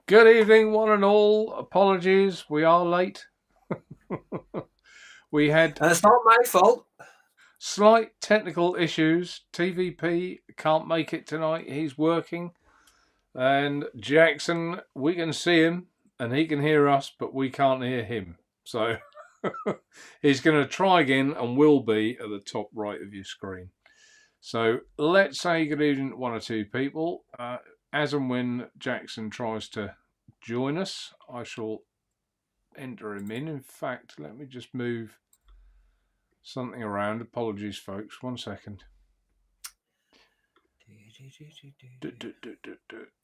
Good evening, one and all. Apologies, we are late. We had And it's not my fault. slight technical issues. TVP can't make it tonight. He's working. And Jackson, we can see him and he can hear us, but we can't hear him. So he's going to try again and will be at the top right of your screen. So let's say good evening to one or two people. As and when Jackson tries to join us, I shall enter him in. In fact, let me just move something around. Apologies, folks. 1 second.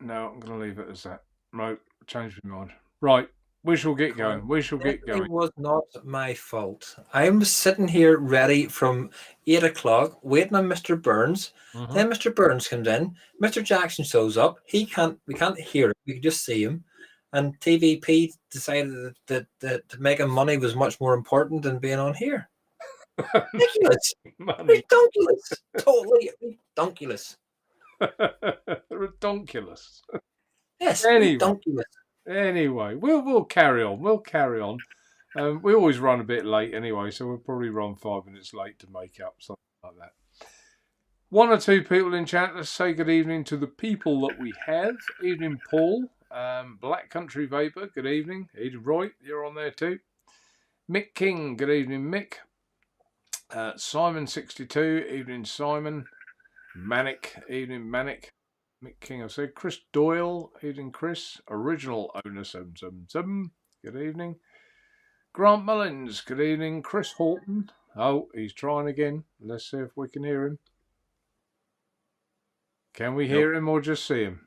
No, I'm going to leave it as that. No, change my mind. Right, we shall get going. We shall get It going. was not my fault. I'm sitting here ready from 8 o'clock, waiting on Mr. Burns. Then Mr. Burns comes in. Mr. Jackson shows up. We can't hear him. We can just see him. And TVP decided that making money was much more important than being on here. Ridiculous. Money. Ridiculous. Totally ridiculous. Redonkulous. Yes, Anyway. ridiculous. Anyway, we'll carry on. We'll carry on. We always run a bit late anyway, so we'll probably run 5 minutes late to make up, something like that. One or two people in chat. Let's say good evening to the people that we have. Evening, Paul. Black Country Vapor. Good evening. Eden Roy, you're on there too. Mick King. Good evening, Mick. Simon62. Evening, Simon. Manic. Evening, Manic. Mick King, I said. Chris Doyle, evening, Chris. Original owner 777. Good evening. Grant Mullins, good evening. Chris Horton. Oh, he's trying again. Let's see if we can hear him. Can we hear him or just see him?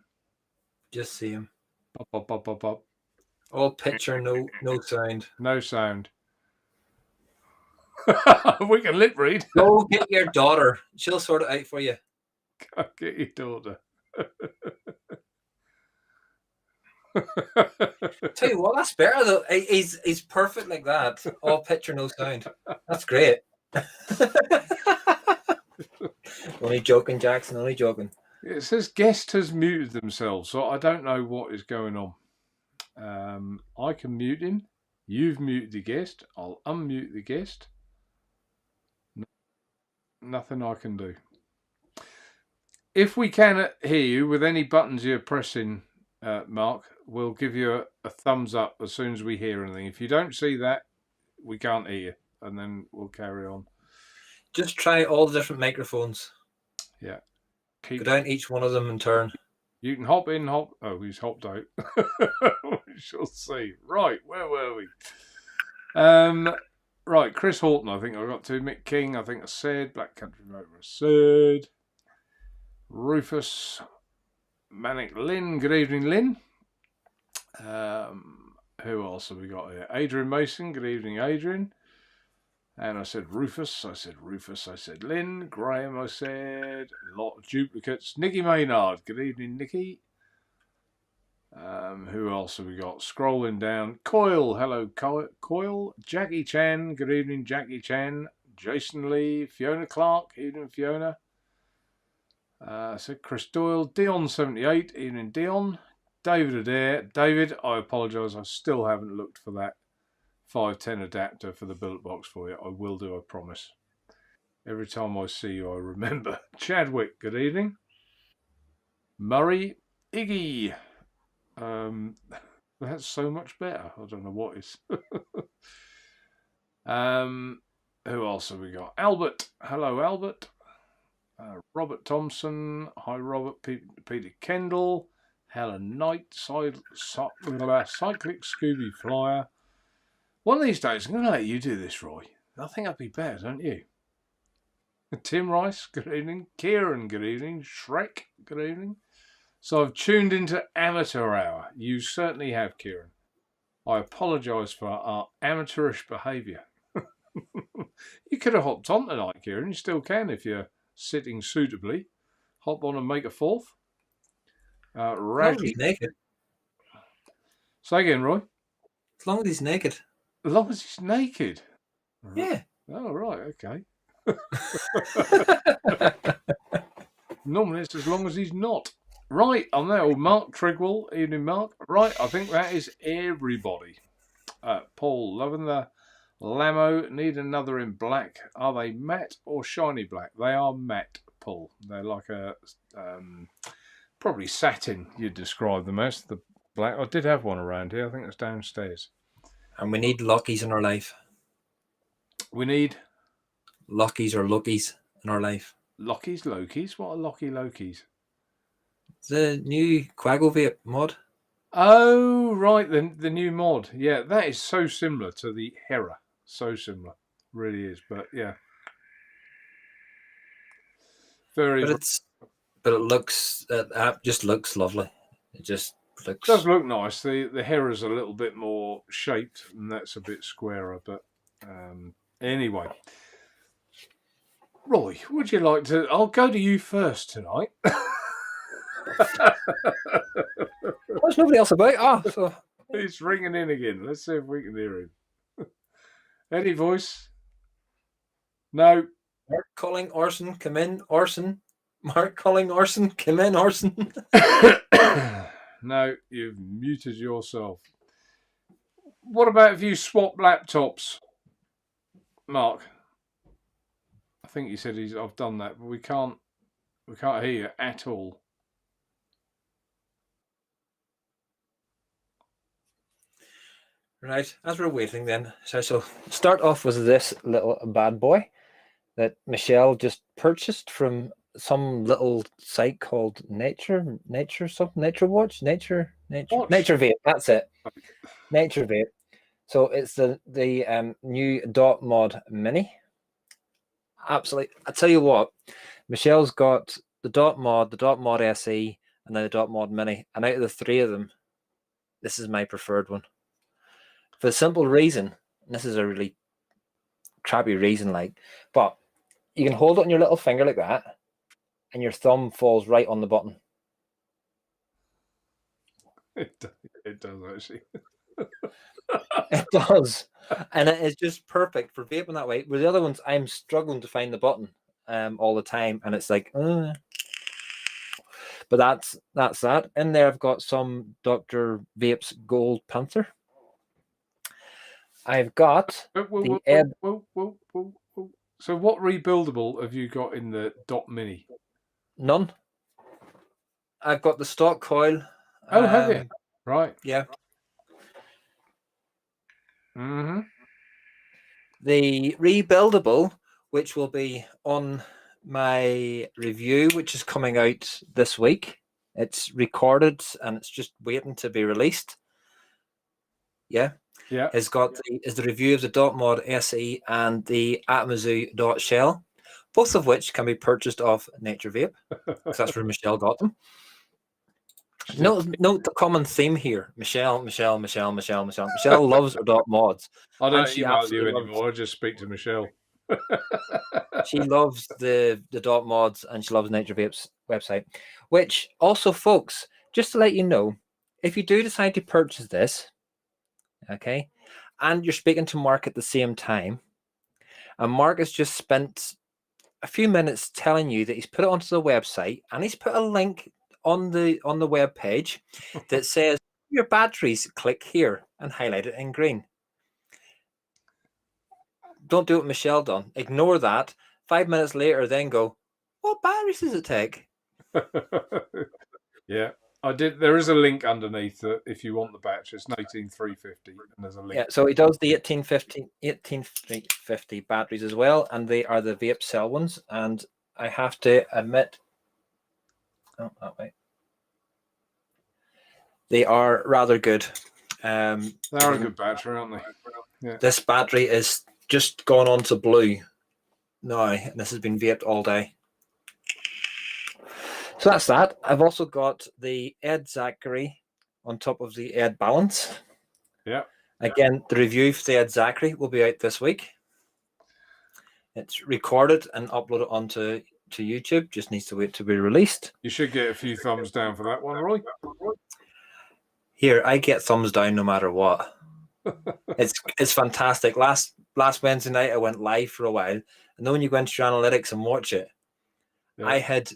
Just see him. Pop, pop, pop, pop, pop. All picture, no sound. No sound. We can lip read. Go get your daughter. She'll sort it out for you. Go get your daughter. Tell you what, that's better though. He's perfect like that. All picture, no sound. That's great. Only joking, Jackson. Only joking. It says guest has muted themselves, so I don't know what is going on. I can mute him. You've muted the guest. I'll unmute the guest. Nothing I can do. If we can hear you with any buttons you're pressing, Mark, we'll give you a thumbs up as soon as we hear anything. If you don't see that, we can't hear you, and then we'll carry on. Just try all the different microphones. Yeah. Go down each one of them in turn. You can hop in, hop... Oh, he's hopped out. We shall see. Right, where were we? Right, Chris Horton, I think I got to. Mick King, I think I said. Black Country Motor, I said. Rufus. Manic Lynn. Good evening, Lynn. Who else have we got here? Adrian Mason. Good evening, Adrian. And I said Rufus. I said Rufus. I said Lynn. Graham. I said a lot of duplicates. Nikki Maynard. Good evening, Nikki. Who else have we got? Scrolling down. Coyle. Hello, Coyle. Jackie Chan. Good evening, Jackie Chan. Jason Lee. Fiona Clark. Evening, Fiona. I said Chris Doyle. Dion78. Evening, Dion. David Adair. David, I apologise. I still haven't looked for that 510 adapter for the billet box for you. I will do, I promise. Every time I see you, I remember. Chadwick, good evening. Murray, Iggy. That's so much better. I don't know what is. Who else have we got? Albert. Hello, Albert. Robert Thompson. Hi, Robert. Peter Kendall. Helen Knight. Cyclic Scooby Flyer. One of these days, I'm going to let you do this, Roy. I think that'd be better, don't you? Tim Rice, good evening. Kieran, good evening. Shrek, good evening. So I've tuned into amateur hour. You certainly have, Kieran. I apologise for our amateurish behaviour. You could have hopped on tonight, Kieran. You still can if you're sitting suitably. Hop on and make a fourth. He's naked. Say again, Roy. As long as he's naked. As long as he's naked? Yeah. Oh, right, okay. Normally it's as long as he's not. Right, I'm there. Oh, Mark Trigwell, evening, Mark. Right, I think that is everybody. Paul, loving the Lamo. Need another in black. Are they matte or shiny black? They are matte, Paul. They're like a probably satin. You'd describe them as the black. I did have one around here. I think it's downstairs. And we need Lockies in our life. We need Lockies or Lookies in our life. Lockies, Lokies. What are Locky Lokies? The new Quaggo vape mod. Oh, right, the new mod. Yeah, that is so similar to the Hera. So similar. Really is. But yeah. Very. But it looks, just looks lovely. It just looks. It does look nice. The Hera's a little bit more shaped, and that's a bit squarer. But anyway. Roy, would you like to... I'll go to you first tonight. There's nobody else about. So He's ringing in again. Let's see if we can hear him. Any voice? No. Mark calling Orson, come in, Orson. Mark calling Orson, come in, Orson. No, you've muted yourself. What about if you swap laptops, Mark? I think you said I've done that, but we can't hear you at all. Right, as we're waiting then, so start off with this little bad boy that Michelle just purchased from some little site called Naturevape. That's it. Naturevape. So it's the new dot mod mini. Absolutely. I tell you what, Michelle's got the dot mod SE, and then the dot mod mini. And out of the three of them, this is my preferred one. For the simple reason, and this is a really crappy reason, but you can hold it on your little finger like that, and your thumb falls right on the button. It does actually. It does, and it is just perfect for vaping that way. With the other ones, I'm struggling to find the button all the time, and it's like, but that's that. In there, I've got some Dr. Vape's Gold Panther. I've got whoa. So what rebuildable have you got in the dot mini? None. I've got the stock coil. Oh, have you? Right. Yeah. Mm-hmm. The rebuildable, which will be on my review, which is coming out this week. It's recorded and it's just waiting to be released. Yeah. Yeah. Is the review of the dot mod SE and the Atmazu dot shell, both of which can be purchased off Naturevape, because that's where Michelle got them. Note the common theme here. Michelle loves her dot mods. I don't email you anymore. I just speak to Michelle. She loves the dot mods, and she loves Naturevape's website. Which also, folks, just to let you know, if you do decide to purchase this, okay, and you're speaking to Mark at the same time, and Mark has just spent a few minutes telling you that he's put it onto the website, and he's put a link on the web page that says your batteries, click here and highlight it in green. Don't do what Michelle done. Ignore that. 5 minutes later, then go, what batteries does it take? Yeah, I did. There is a link underneath that if you want the batch. It's an 18350, and there's a link. Yeah, so he does the 18350 batteries as well, and they are the vape cell ones. And I have to admit, that way, they are rather good. They are a good battery, aren't they? Yeah. This battery is just gone on to blue now, and this has been vaped all day. So that's that. I've also got the Ed Zachary on top of the Ed Balance. Yeah. Again, the review for the Ed Zachary will be out this week. It's recorded and uploaded onto YouTube. Just needs to wait to be released. You should get a few thumbs down for that one, Roy. Here, I get thumbs down no matter what. It's fantastic. Last Wednesday night, I went live for a while, and then when you go into your analytics and watch it, yeah. I had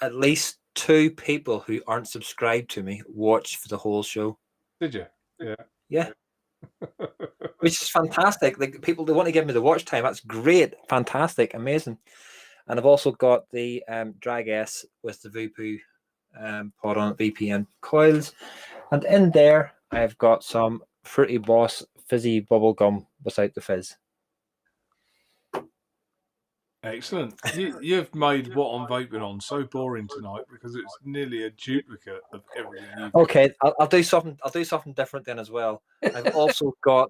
at least 2 people who aren't subscribed to me watch for the whole show. Did you? Yeah. Yeah. Which is fantastic. Like, people, they want to give me the watch time. That's great. Fantastic. Amazing. And I've also got the Drag S with the Vupu pod on it, VPN coils. And in there, I've got some Fruity Boss fizzy bubble gum without the fizz. Excellent. You've made what I'm vaping on so boring tonight because it's nearly a duplicate of everything you've Okay, I'll do something. I'll do something different then as well. I've also got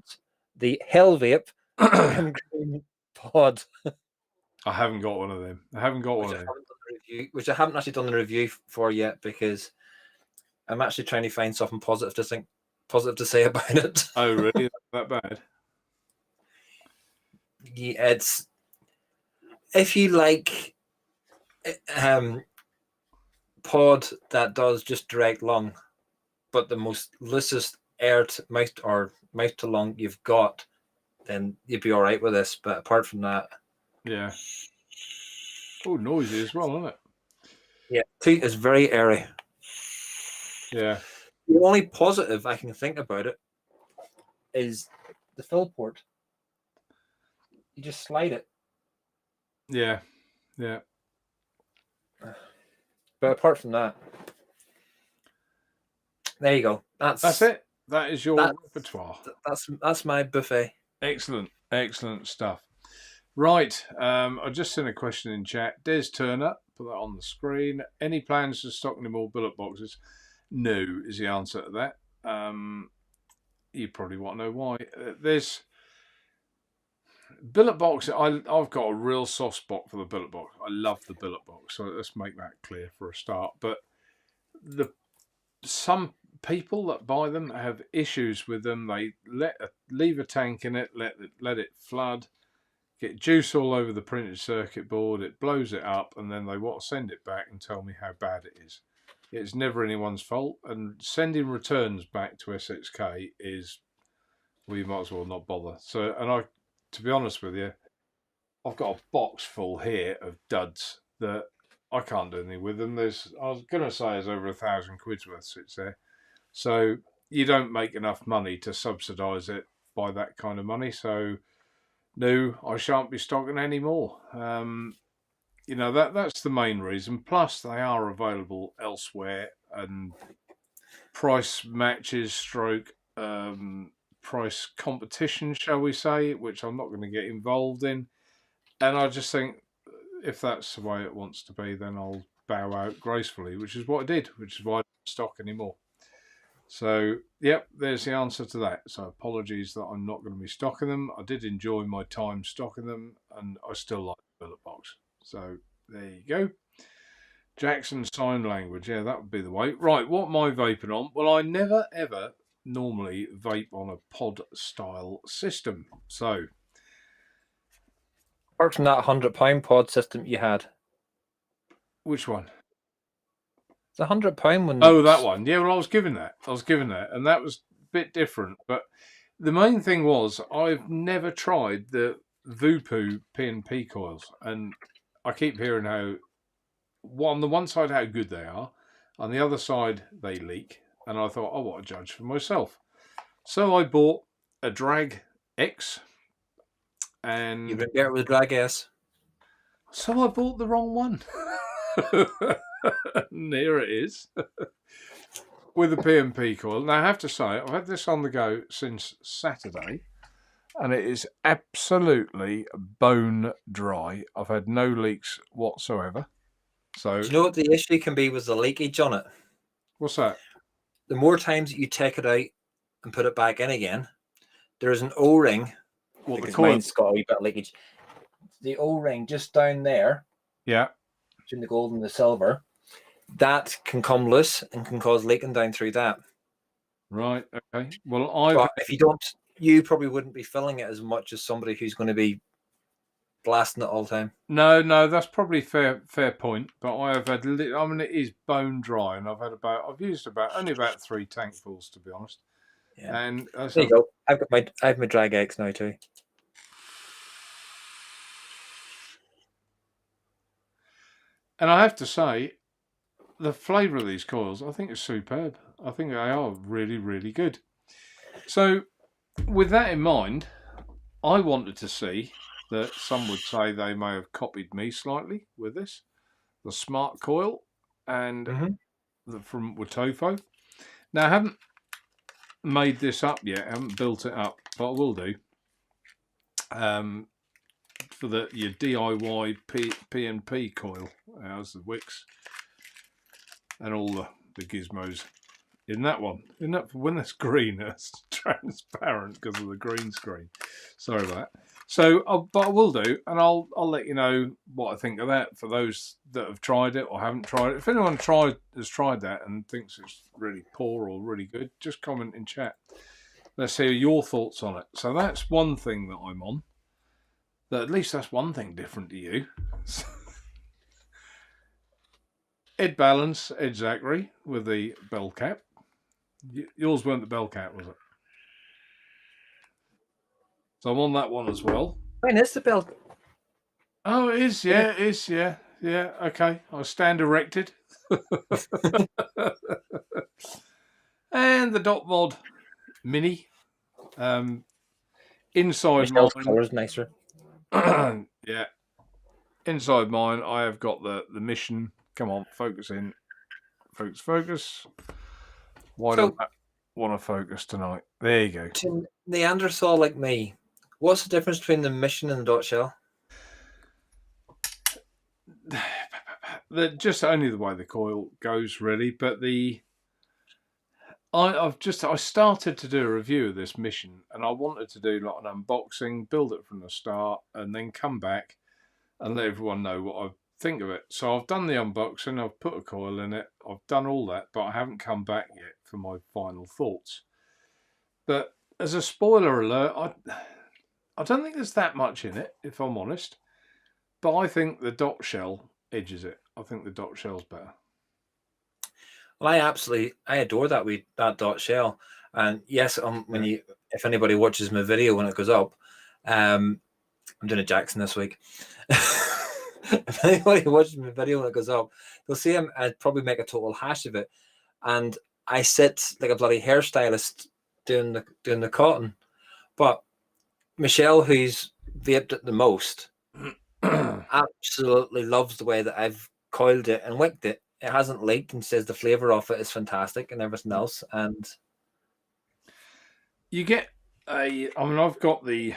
the Hell Vape Trim Green pod, I haven't got one of them. I haven't got one of them. which I haven't actually done the review for yet because I'm actually trying to find something positive to say about it. Oh, really? That bad? Yeah, it's, if you like pod that does just direct lung, but the most loosest air to mouth to lung you've got, then you'd be all right with this. But apart from that, yeah. Oh, noisy as well, isn't it? Yeah, it's very airy. Yeah. The only positive I can think about it is the fill port. You just slide it. Yeah. Yeah. But apart from that, there you go. That's it. That is your repertoire. That's my buffet. Excellent. Excellent stuff. Right. I just sent a question in chat. Des Turner, put that on the screen. Any plans to stock any more billet boxes? No, is the answer to that. You probably want to know why. There's billet box. I've got a real soft spot for the billet box. I love the billet box. So let's make that clear for a start. But some people that buy them have issues with them. They leave a tank in it, let it flood, get juice all over the printed circuit board, it blows it up, and then they want to send it back and tell me how bad it is. It's never anyone's fault, and sending returns back to SXK is, well, you might as well not bother. So, and to be honest with you, I've got a box full here of duds that I can't do anything with them. I was going to say there's over 1,000 quid's worth sits there. So you don't make enough money to subsidise it by that kind of money. So no, I shan't be stocking any more. That's the main reason. Plus, they are available elsewhere, and price matches, price competition, shall we say, which I'm not going to get involved in. And I just think if that's the way it wants to be, then I'll bow out gracefully, which is what I did, which is why I don't stock anymore. So, yep, there's the answer to that. So, apologies that I'm not going to be stocking them. I did enjoy my time stocking them, and I still like the billet box. So, there you go. Jackson Sign Language, yeah, that would be the way. Right, what am I vaping on? Well, I never, ever normally vape on a pod-style system. So, apart from that £100 pod system you had. Which one? The £100 one. Oh, that one. Yeah, well, I was given that, and that was a bit different. But the main thing was I've never tried the Vupu P&P coils, and I keep hearing how, on the one side, how good they are, on the other side, they leak. And I thought, I want to judge for myself. So I bought a Drag X, and You've been better with Drag S. So I bought the wrong one. And here it is. With a P&P coil. Now, I have to say, I've had this on the go since Saturday, and it is absolutely bone dry. I've had no leaks whatsoever. So, do you know what the issue can be with the leakage on it? What's that? The more times that you take it out and put it back in again, there is an O-ring. What, the coil? Mine's got a wee bit of leakage. The O-ring just down there. Yeah. Between the gold and the silver. That can come loose and can cause leaking down through that. Right. Okay. Well, But if you don't, you probably wouldn't be filling it as much as somebody who's going to be blasting it all the time. No, that's probably fair point. But I have had, it is bone dry, and I've used only about 3 tankfuls, to be honest. Yeah. And there you go. I have my Drag X now too. And I have to say, the flavour of these coils, I think, is superb. I think they are really, really good. So, with that in mind, I wanted to see that some would say they may have copied me slightly with this, the smart coil, and from Watofo. Now, I haven't made this up yet. I haven't built it up, but I will do. For your DIY P&P coil, as the wicks and all the gizmos in that one. In that, when that's green, it's transparent because of the green screen. Sorry about that. So, but I will do, and I'll let you know what I think of that for those that have tried it or haven't tried it. If anyone has tried that and thinks it's really poor or really good, just comment in chat. Let's hear your thoughts on it. So that's one thing that I'm on. That at least that's one thing different to you. Ed Balance, Ed Zachary with the bell cap. Yours weren't the bell cap, was it? So I'm on that one as well. Mine is the bell. Oh, it is. Yeah, it is. Yeah, yeah. Okay, I'll stand erected. And the Dot Mod Mini. Inside Michelle's mine, colour is nicer. yeah. Inside mine, I have got the mission. Come on, focus in. Focus. Why don't I want to focus tonight? There you go. To Neanderthal like me, what's the difference between the mission and the dot shell? Just only the way the coil goes, really. But I started to do a review of this mission, and I wanted to do like an unboxing, build it from the start, and then come back and let everyone know what I think of it. So I've done the unboxing, I've put a coil in it, I've done all that, but I haven't come back yet for my final thoughts. But as a spoiler alert, I don't think there's that much in it, if I'm honest. But I think the dot shell edges it. I think the dot shell's better. Well, I adore that dot shell. And yes, if anybody watches my video when it goes up, I'm doing a Jackson this week. If anybody watches my video when it goes up, they'll see I'd probably make a total hash of it. And I sit like a bloody hairstylist doing the cotton. But Michelle, who's vaped it the most, absolutely loves the way that I've coiled it and wicked it. It hasn't leaked, and says the flavor of it is fantastic and everything else. And you get I've got the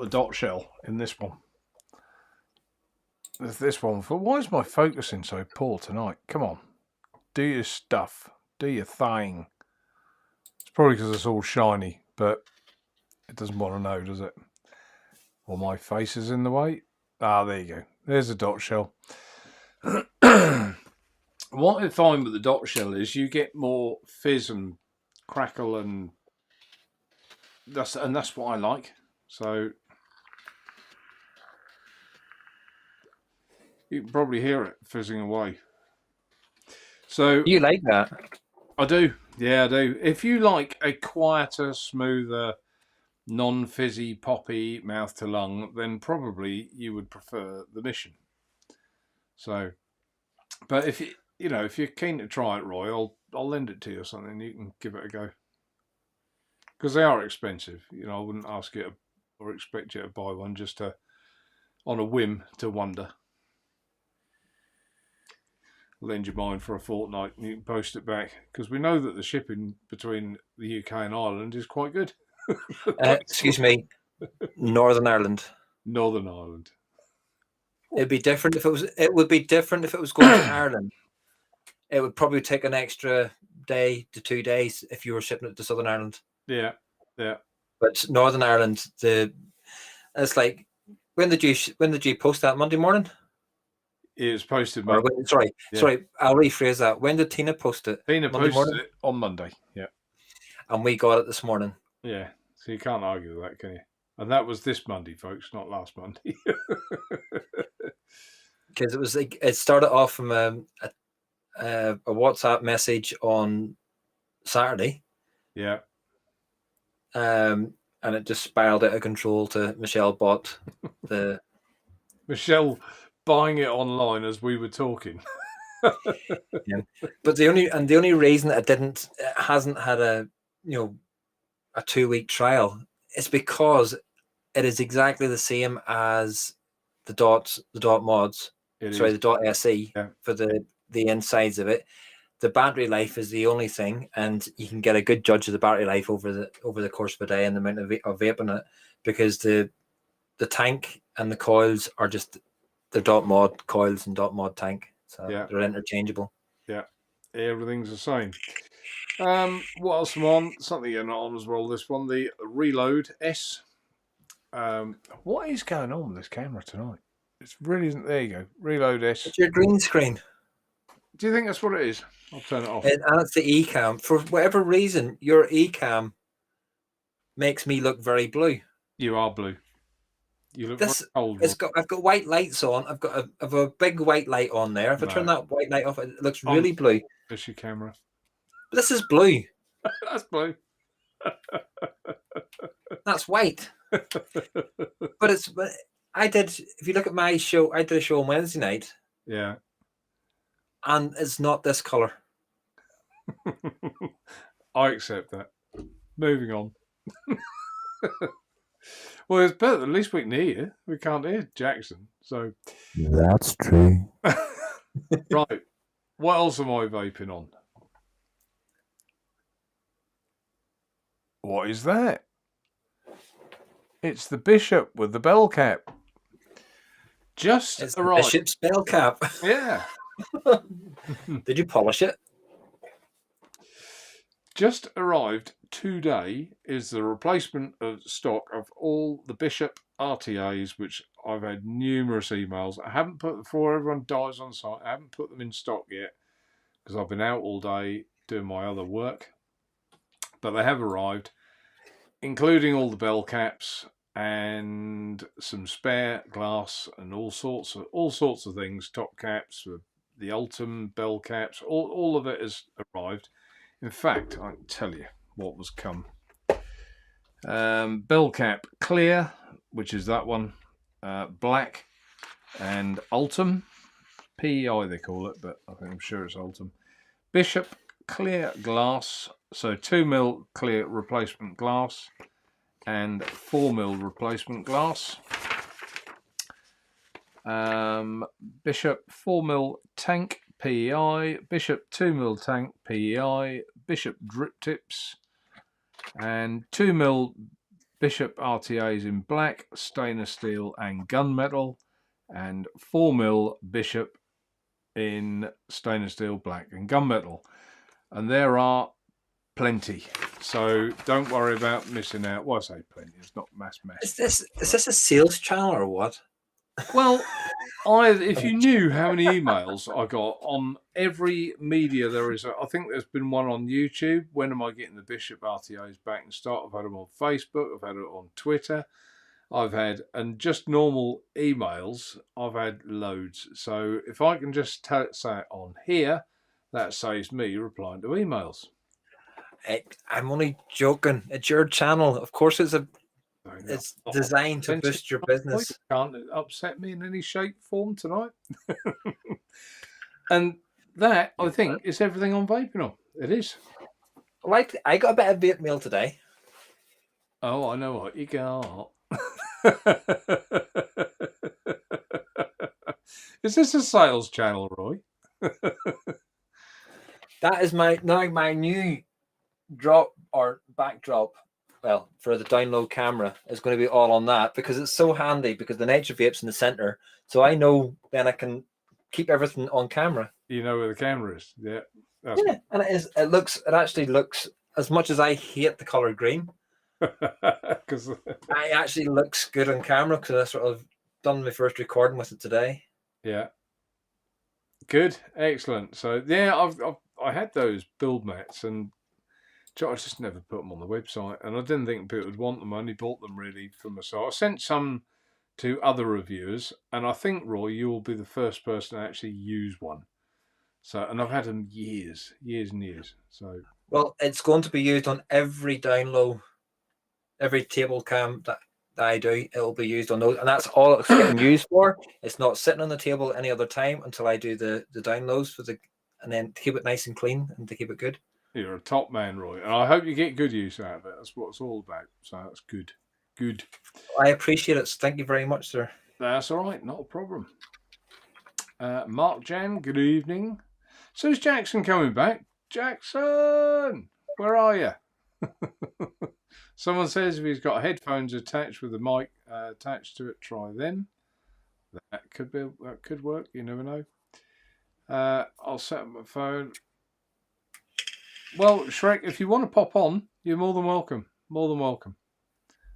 dot shell in this one. There's this one. Why is my focusing so poor tonight? Come on, do your stuff, do your thing. It's probably because it's all shiny, but it doesn't want to know, does it? Or my face is in the way. Ah, there you go. There's a dot shell. What I find with the dot shell is you get more fizz and crackle, and that's what I like. So you can probably hear it fizzing away. So you like that? I do. Yeah, I do. If you like a quieter, smoother, non-fizzy, poppy mouth to lung, then probably you would prefer the Mission. So, but if you're keen to try it, Roy, I'll lend it to you or something. You can give it a go, because they are expensive. I wouldn't ask you or expect you to buy one just on a whim to wonder. Lend you mine for a fortnight and you can post it back, because we know that the shipping between the UK and Ireland is quite good. Excuse me, Northern Ireland. Northern Ireland. It'd be different if it was. It would be different if it was going to Ireland. It would probably take an extra day to 2 days if you were shipping it to Southern Ireland. Yeah, yeah. But Northern Ireland, it's like, when did you post that? Monday morning? It was posted. Sorry, I'll rephrase that. When did Tina post it? Tina posted it on Monday. Yeah, and we got it this morning. Yeah, so you can't argue with that, can you? And that was this Monday, folks, not last Monday. Because it was like, it started off from a WhatsApp message on Saturday. Yeah. And it just spiraled out of control to Michelle bought the Michelle buying it online as we were talking. Yeah. But the only reason it hasn't had a a 2-week trial is because it is exactly the same as the dot mods. It Sorry, is. the dot SE Yeah. for the insides of it. The battery life is the only thing, and you can get a good judge of the battery life over the course of a day and the amount of vaping it, because the tank and the coils are just the dot mod coils and dot mod tank, so Yeah. they're interchangeable. Yeah. Everything's the same. What else am on? Something you're not on as well. This one, the Reload S. What is going on with this camera tonight? It's really isn't. There you go. Reload S. It's your green screen. Do you think that's what it is? I'll turn it off. And that's the eCam. For whatever reason, your eCam makes me look very blue. You are blue. You look This very cold. I've got white lights on. I've a big white light on there. If I turn that white light off, it looks really blue. It's your camera. But this is blue. That's blue. That's white. But if you look at my show, I did a show on Wednesday night. Yeah. And it's not this color. I accept that. Moving on. Well, it's better. At least we can hear you. We can't hear Jackson. So that's true. right. What else am I vaping on? What is that? It's the Bishop with the bell cap. It's arrived. the Bishop's bell cap. Yeah. Did you polish it? Just arrived today is the replacement of stock of all the Bishop RTAs, which I've had numerous emails. I haven't put, before everyone dies on site, I haven't put them in stock yet because I've been out all day doing my other work. But they have arrived, including all the bell caps and some spare glass and all sorts of things, top caps, the Ultim bell caps, all of it has arrived. In fact, I can tell you what was come. Bell cap clear, which is that one, black, and Ultim, PEI they call it, but I'm sure it's Ultim. Bishop clear glass, so 2mm clear replacement glass and 4mm replacement glass. Bishop 4mm tank PEI, Bishop 2mm tank PEI, Bishop drip tips, and 2mm Bishop RTAs in black, stainless steel and gunmetal, and 4mm Bishop in stainless steel, black and gunmetal. And there are plenty, so don't worry about missing out. Well, I say plenty, it's not mass. Is this a sales channel or what? Well, if you knew how many emails I got on every media there is, I think there's been one on YouTube. When am I getting the Bishop RTAs back in stock? I've had them on Facebook, I've had it on Twitter, and just normal emails, I've had loads. So if I can just say it on here, that saves me replying to emails. I'm only joking. It's your channel. Of course, it's designed to boost your business. Can't upset me in any shape, form tonight. And that, I think, is everything on vaping on. It is. Like, I got a bit of vape mail today. Oh, I know what you got. Is this a sales channel, Roy? That is my new drop or backdrop. Well, for the download camera is going to be all on that because it's so handy because the Naturevape's in the center. So I know then I can keep everything on camera. You know where the camera is. Yeah. Yeah, and it actually looks, as much as I hate the color green, because it actually looks good on camera because I sort of done my first recording with it today. Yeah. Good. Excellent. So yeah, I had those build mats and I just never put them on the website, and I didn't think people would want them. I only bought them really for myself. I sent some to other reviewers, and I think, Roy, you will be the first person to actually use one. So, and I've had them years and years. So, well, it's going to be used on every download, every table cam that that I do, it'll be used on those, and that's all it's getting used for. It's not sitting on the table any other time until I do the downloads and then to keep it nice and clean and to keep it good. You're a top man, Roy, and I hope you get good use out of it. That's what it's all about. So that's good. Good. I appreciate it. Thank you very much, sir. That's all right. Not a problem. Mark Jan, good evening. So is Jackson coming back? Jackson, where are you? Someone says if he's got headphones attached with the mic attached to it, try them. That could work. You never know. I'll set up my phone. Well, Shrek, if you want to pop on, you're more than welcome. More than welcome.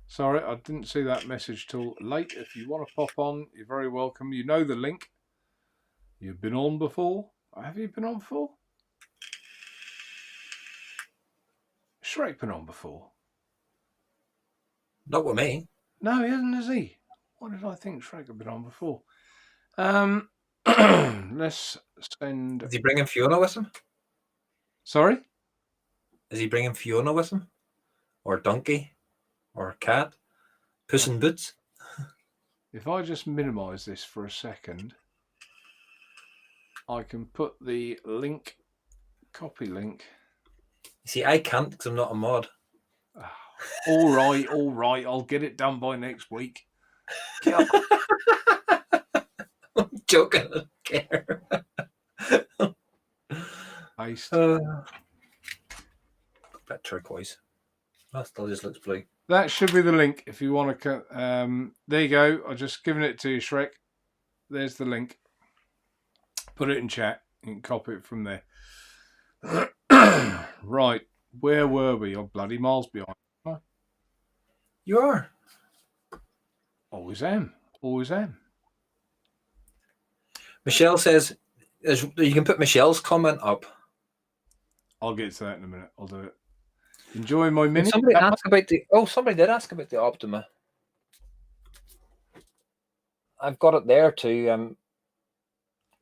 Sorry, I didn't see that message till late. If you want to pop on, you're very welcome. You know the link. You've been on before. Have you been on before? Shrek been on before? Not with me. No, he hasn't, has he? Why did I think Shrek had been on before? Let's send... Is he bringing Fiona with him? Sorry? Is he bringing Fiona with him? Or Donkey? Or Cat? Puss in Boots? If I just minimise this for a second, I can put the link, copy link. You see, I can't because I'm not a mod. All right. I'll get it done by next week. I'm joking. I don't care. Paste. That turquoise. That still just looks blue. That should be the link if you want to. There you go. I've just given it to you, Shrek. There's the link. Put it in chat. You can copy it from there. Right. Where were we? Oh, bloody miles behind. You are. Always am. Always am. Michelle says, you can put Michelle's comment up. I'll get to that in a minute. I'll do it. Enjoy my mini. Somebody asked about somebody did ask about the Optima. I've got it there to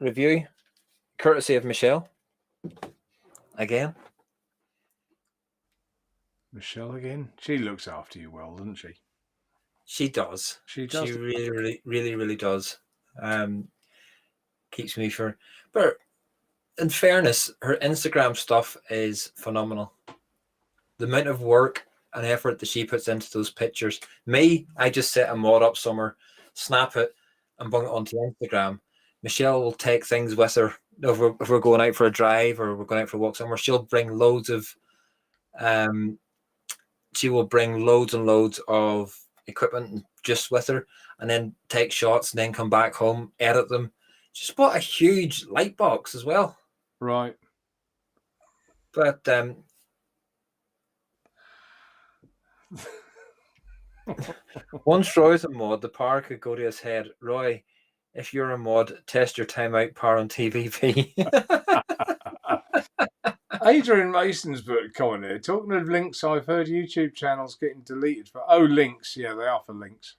review, courtesy of Michelle. Again. Michelle again. She looks after you well, doesn't she? She does. She does. She really does. Keeps me for. But in fairness, her Instagram stuff is phenomenal. The amount of work and effort that she puts into those pictures. Me, I just set a mod up somewhere, snap it, and bung it onto Instagram. Michelle will take things with her if we're going out for a drive or we're going out for a walk somewhere. She'll bring loads of, she will bring loads and loads of equipment just with her, and then take shots, and then come back home, edit them. She's bought a huge light box as well. Right. But once Roy's a mod, the power could go to his head. Roy, if you're a mod, test your timeout power on TVP. Adrian Mason's put a comment here. Talking of links, I've heard YouTube channels getting deleted for... Oh, links. Yeah, they are for links.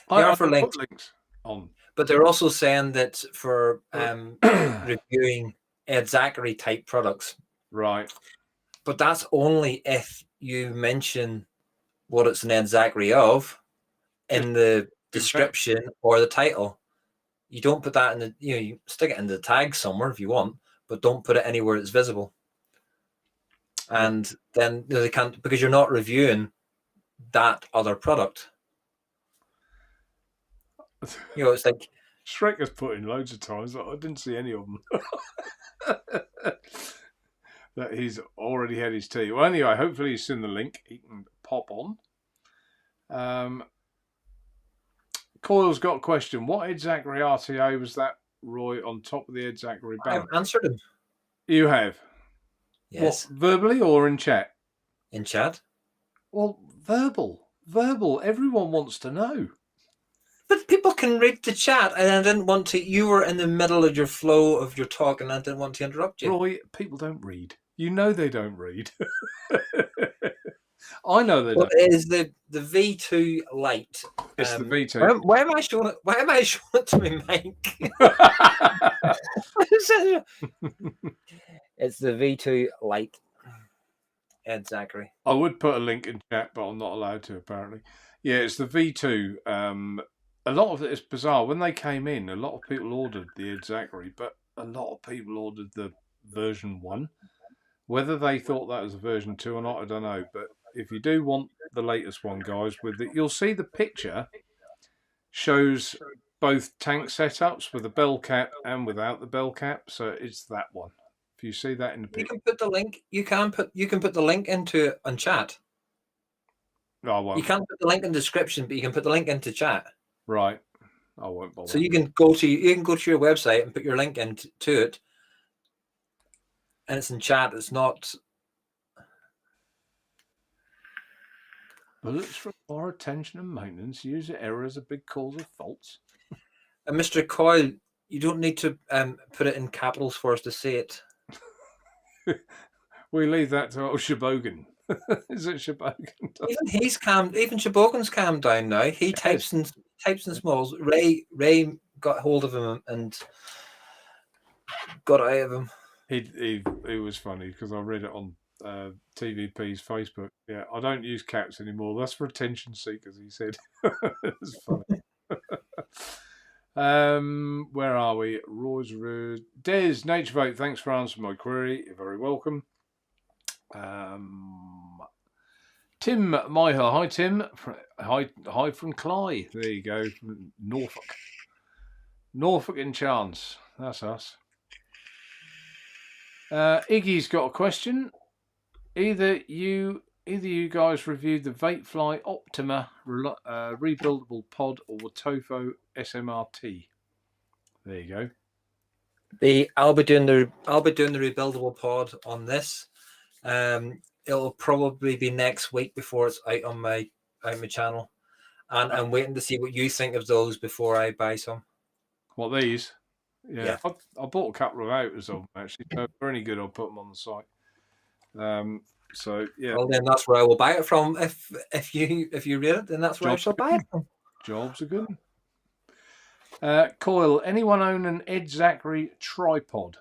They are for links. Links on. But they're also saying that for reviewing Ed Zachary type products. Right. But that's only if you mention what it's an Ed Zachary of in the description or the title. You don't put that in the, you stick it in the tag somewhere if you want, but don't put it anywhere it's visible. And then they can't, because you're not reviewing that other product. It's like Shrek has put in loads of times. I didn't see any of them. That he's already had his tea. Well, anyway, hopefully he's seen the link. He can pop on. Coyle's got a question. What Ed Zachary RTA was that, Roy, on top of the Ed Zachary banner? I've answered him. You have? Yes. What, verbally or in chat? In chat. Well, verbal. Verbal. Everyone wants to know. But people can read the chat, and I didn't want to. You were in the middle of your flow of your talk, and I didn't want to interrupt you. Roy, people don't read. You know they don't read. I know they don't. It is the V2 Lite. It's the V2. Why am I showing it? Why am I showing it to my mic? It's the V2 Lite. Ed Zachary. I would put a link in chat, but I'm not allowed to, apparently. Yeah, it's the V2. A lot of it is bizarre. When they came in, a lot of people ordered the Ed Zachary, but a lot of people ordered the version 1. Whether they thought that was a version 2 or not, I don't know. But if you do want the latest one, guys, with it, you'll see the picture shows both tank setups with a bell cap and without the bell cap. So it's that one. If you see that in the You picture, can put the link. You can put the link into it on chat. I You won't. can't put the link in the description, but you can put the link into chat. Right, I won't bother. So you can go to your website and put your link into it, and it's in chat. It's not. Bullets require attention and maintenance. User error is a big cause of faults. And Mr. Coyle, you don't need to put it in capitals for us to see it. We leave that to old Shebogan. Is it Shebogan? Even he's calmed. Even Shebogan's calmed down now. He types in smalls. Ray got hold of him and got out of him. He was funny because I read it on TVP's Facebook. Yeah, I don't use caps anymore. That's for attention seekers, he said. It's funny. Where are we? Roy's Road. Des, Naturevape, thanks for answering my query. You're very welcome. Tim Myher. Hi, Tim. Hi from Clyde. There you go. From Norfolk. Norfolk in Chance. That's us. Iggy's got a question. Either you guys reviewed the Vapefly Optima rebuildable pod or the Tofo SMRT. There you go. I'll be doing the rebuildable pod on this. It'll probably be next week before it's out on my channel, and I'm waiting to see what you think of those before I buy some. What, these? Yeah. I bought a couple of outers of them actually. So if they're any good, I'll put them on the site. So yeah. Well, then that's where I will buy it from. If you read it, then that's where I shall buy it from. Jobs are good. Coyle, anyone own an Ed Zachary tripod?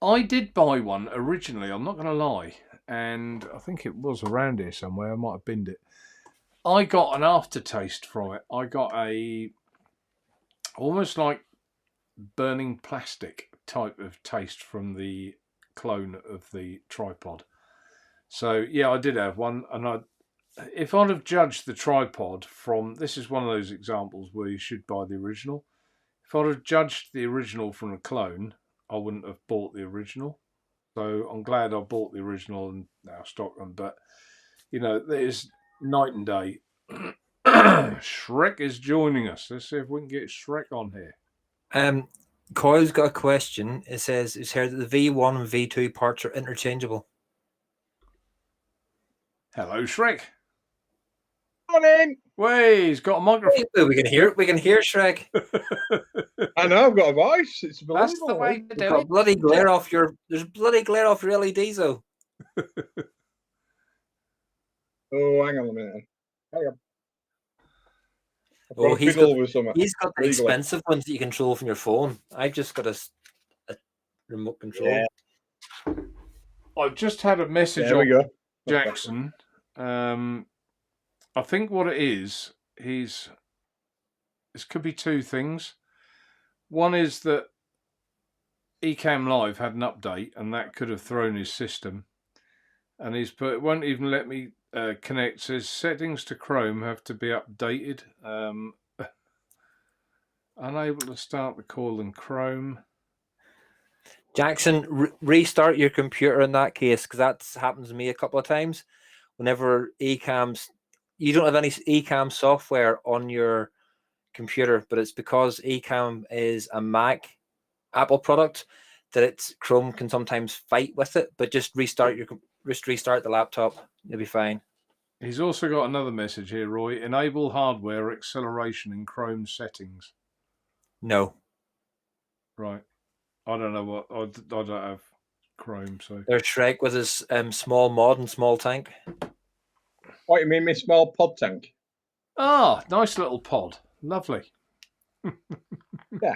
I did buy one originally, I'm not going to lie, and I think it was around here somewhere. I might have binned it. I got an aftertaste from it. I got a almost like burning plastic type of taste from the clone of the tripod. So yeah, I did have one, and if I'd have judged the tripod from, this is one of those examples where you should buy the original. If I'd have judged the original from a clone, I wouldn't have bought the original. So I'm glad I bought the original and now stock them. But you know, there's night and day. Shrek is joining us. Let's see if we can get Shrek on here. Coyle's got a question. It says it's heard that the V1 and V2 parts are interchangeable. Hello, Shrek. Morning. Way, he's got a microphone. We can hear Shrek. I know, I've got a voice. It's That's the believable. way to do it. Bloody glare off there's bloody glare off your LEDs though. Oh, hang on a minute. Hang on. Oh, he's got the legally expensive ones that you control from your phone. I've just got a remote control. Yeah. I've just had a message There we on go. Jackson. I think what it is, this could be two things. One is that Ecamm Live had an update, and that could have thrown his system. And he's put, it won't even let me connect. Says settings to Chrome have to be updated. Unable to start the call in Chrome. Jackson, restart your computer in that case, because that happens to me a couple of times. Whenever Ecamm's, you don't have any Ecamm software on your computer, but it's because Ecamm is a Mac Apple product that Chrome can sometimes fight with it. But just restart the laptop, you'll be fine. He's also got another message here, Roy. Enable hardware acceleration in Chrome settings. No. Right. I don't know what I don't have Chrome, so There's Shrek with his small mod and small tank. What, you mean my small pod tank? Ah, nice little pod. Lovely. Yeah.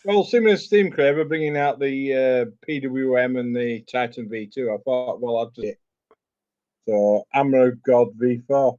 Well, similar to Steam Crave are bringing out the PWM and the Titan V2. I thought, well, I'd just it. So Amro God V4.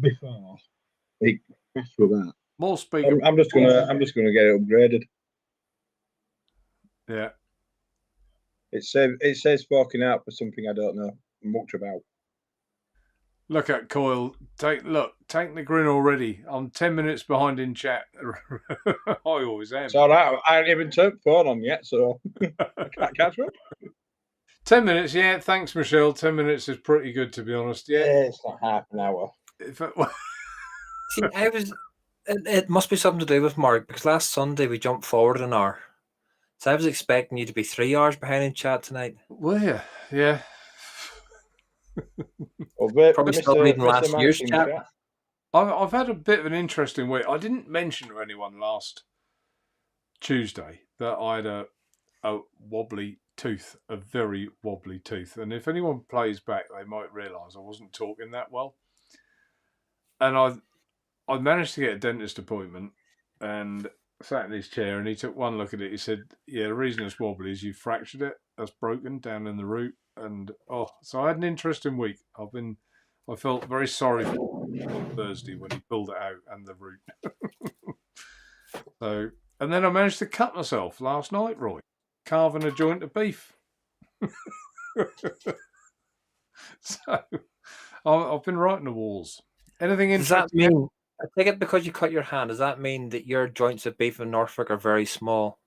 before. He messed with that. More speaker. I'm just gonna get it upgraded. Yeah. It says forking out for something I don't know much about. Look at Coyle. Take the grin already. I'm 10 minutes behind in chat. I always am. It's all right. I haven't even turned phone on yet, so I can't catch up. 10 minutes, yeah. Thanks, Michelle. 10 minutes is pretty good, to be honest. Yeah. It's not half an hour. See, it must be something to do with Mark, because last Sunday we jumped forward an hour. So I was expecting you to be 3 hours behind in chat tonight. Well, yeah. Well, Probably still reading last year's chat. I've had a bit of an interesting week. I didn't mention to anyone last Tuesday that I had a wobbly tooth, a very wobbly tooth. And if anyone plays back, they might realise I wasn't talking that well. And I managed to get a dentist appointment and sat in his chair, and he took one look at it. He said, yeah, the reason it's wobbly is you fractured it. That's broken down in the root. And so I had an interesting week. I felt very sorry for him on Thursday when he pulled it out and the root. And then I managed to cut myself last night, Roy, carving a joint of beef. So I've been writing the walls. Anything interesting? Does that mean, I take it because you cut your hand, does that mean that your joints of beef in Norfolk are very small?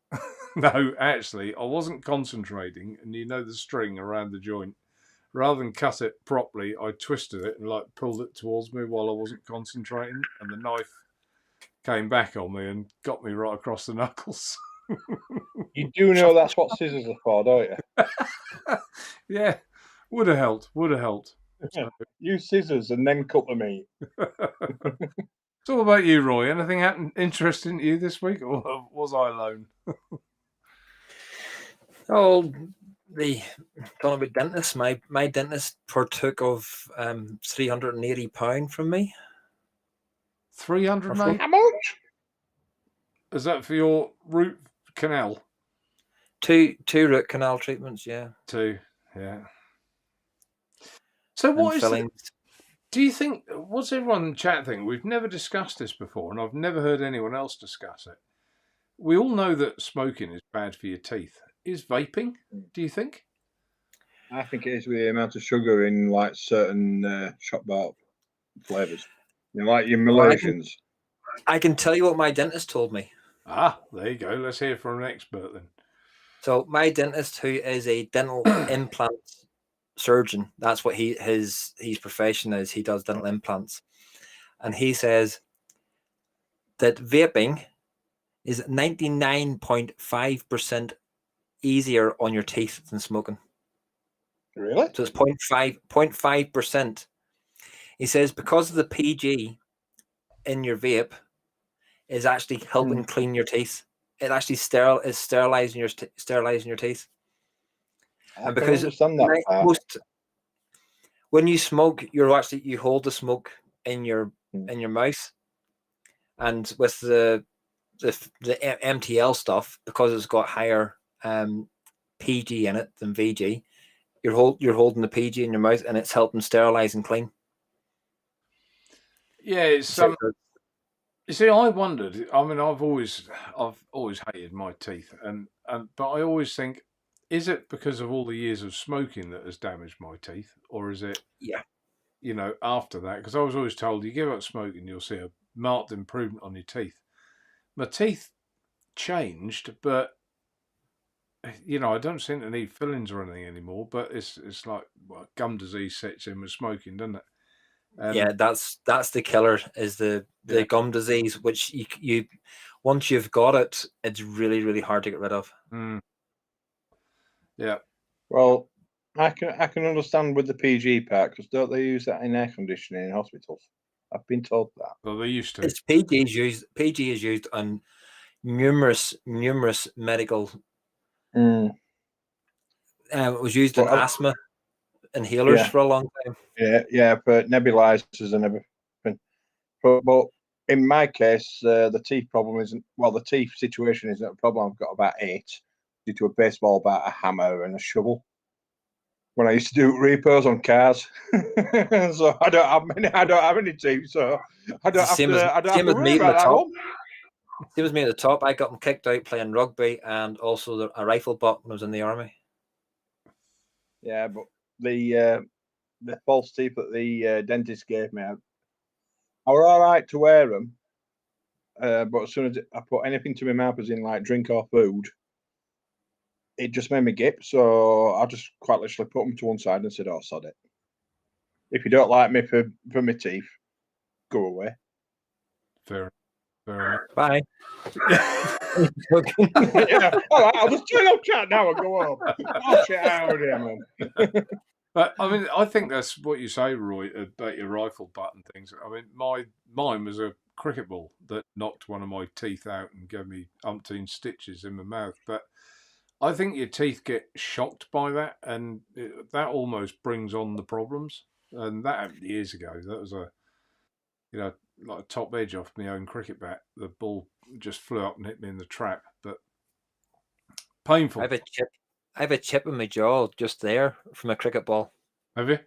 No, actually, I wasn't concentrating, and the string around the joint. Rather than cut it properly, I twisted it and pulled it towards me while I wasn't concentrating, and the knife came back on me and got me right across the knuckles. You do know that's what scissors are for, don't you? Yeah, would have helped. So. Use scissors and then cut the meat. So what about you, Roy? Anything happened interesting to you this week, or was I alone? Talking about dentists, my dentist partook of £380 from me. 300, mate? How much? Is that for your root canal? Two root canal treatments, yeah. 2, yeah. So what is do you think, what's everyone in the chat think? We've never discussed this before, and I've never heard anyone else discuss it. We all know that smoking is bad for your teeth. Is vaping, do you think? I think it is with the amount of sugar in certain shop bar flavours. Like your Malaysians. I can tell you what my dentist told me. Ah, there you go. Let's hear from an expert then. So my dentist, who is a dental implant surgeon, that's what his profession is. He does dental implants, and he says that vaping is 99.5% easier on your teeth than smoking. Really? So it's 0.5%. He says because of the PG in your vape is actually helping clean your teeth. It actually sterilizing your teeth. And because when you smoke, you hold the smoke in your mouth, and with the MTL stuff, because it's got higher PG in it than VG, you're holding the PG in your mouth, and it's helping sterilize and clean. Yeah, it's you see, I wondered. I mean, I've always hated my teeth, but I always think, is it because of all the years of smoking that has damaged my teeth, or is it? Yeah. After that, because I was always told you give up smoking, you'll see a marked improvement on your teeth. My teeth changed, but I don't seem to need fillings or anything anymore. But it's like gum disease sets in with smoking, doesn't it? Yeah, that's the killer, is the gum disease, which you once you've got it, it's really, really hard to get rid of. Yeah. Well, I can understand with the PG part, because don't they use that in air conditioning in hospitals? I've been told that. Well, they used to. It's PG is used on numerous medical. It was used in asthma inhalers for a long time. Yeah, for nebulizers and everything. But in my case, the teeth problem isn't. Well, the teeth situation isn't a problem. I've got about 8 due to a baseball bat, a hammer, and a shovel. when I used to do repos on cars. So I don't have many. I don't have any teeth, so I don't have to. I don't have to worry about that one. Same as me at the top. I got them kicked out playing rugby and also a rifle butt when I was in the army. Yeah, but the false teeth that the dentist gave me, I were all right to wear them, but as soon as I put anything to my mouth, as in like drink or food, it just made me gip. So I just quite literally put them to one side and said, "Oh, sod it. If you don't like me for my teeth, go away." Fair enough. Bye. Yeah, all right, I'll just turn off chat now and go home. Oh shit, I already am on. But I mean, I think that's what you say, Roy, about your rifle butt and things. I mean, mine was a cricket ball that knocked one of my teeth out and gave me umpteen stitches in my mouth. But I think your teeth get shocked by that, and that almost brings on the problems. And that happened years ago. That was like a top edge off my own cricket bat. The ball just flew up and hit me in the trap. But painful. I have a chip in my jaw just there from a cricket ball. Have you?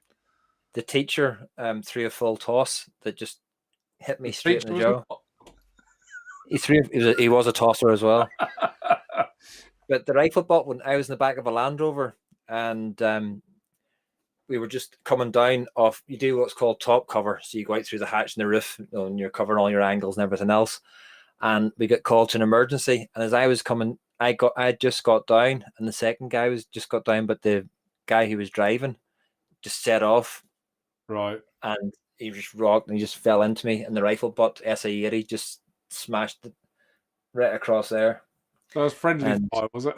The teacher threw a full toss that just hit me straight in the jaw. He was a tosser as well. But the rifle butt, when I was in the back of a Land Rover and we were just coming down off, you do what's called top cover. So you go out through the hatch in the roof and you're covering all your angles and everything else. And we got called to an emergency. And as I was coming, I just got down and the second guy just got down, but the guy who was driving just set off. Right. And he just rocked and he just fell into me, and the rifle butt SA-80 just smashed it right across there. That was friendly fire, was it?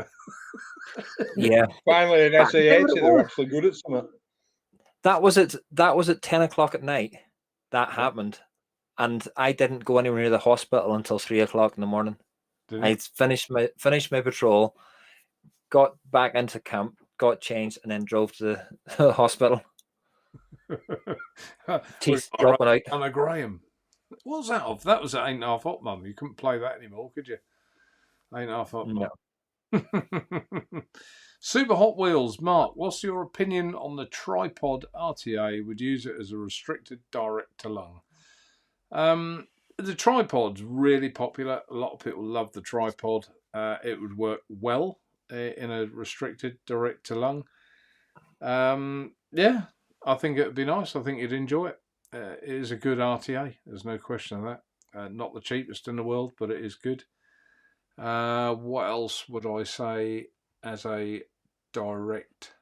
Yeah. Finally, an SA-80, they're actually good at something. That was at 10 o'clock at night. That happened. And I didn't go anywhere near the hospital until 3 o'clock in the morning. I finished my patrol, got back into camp, got changed, and then drove to the hospital. Teeth dropping out. Anna Graham. What was that of? That was at 8.5 Hot Mum. You couldn't play that anymore, could you? 8.5 Hot Mum. No. Super Hot Wheels. Mark, what's your opinion on the tripod RTA? Would use it as a restricted direct to lung. The tripod's really popular. A lot of people love the tripod. It would work well in a restricted direct to lung. Yeah, I think it would be nice. I think you'd enjoy it. It is a good RTA. There's no question of that. Not the cheapest in the world, but it is good. What else would I say as a direct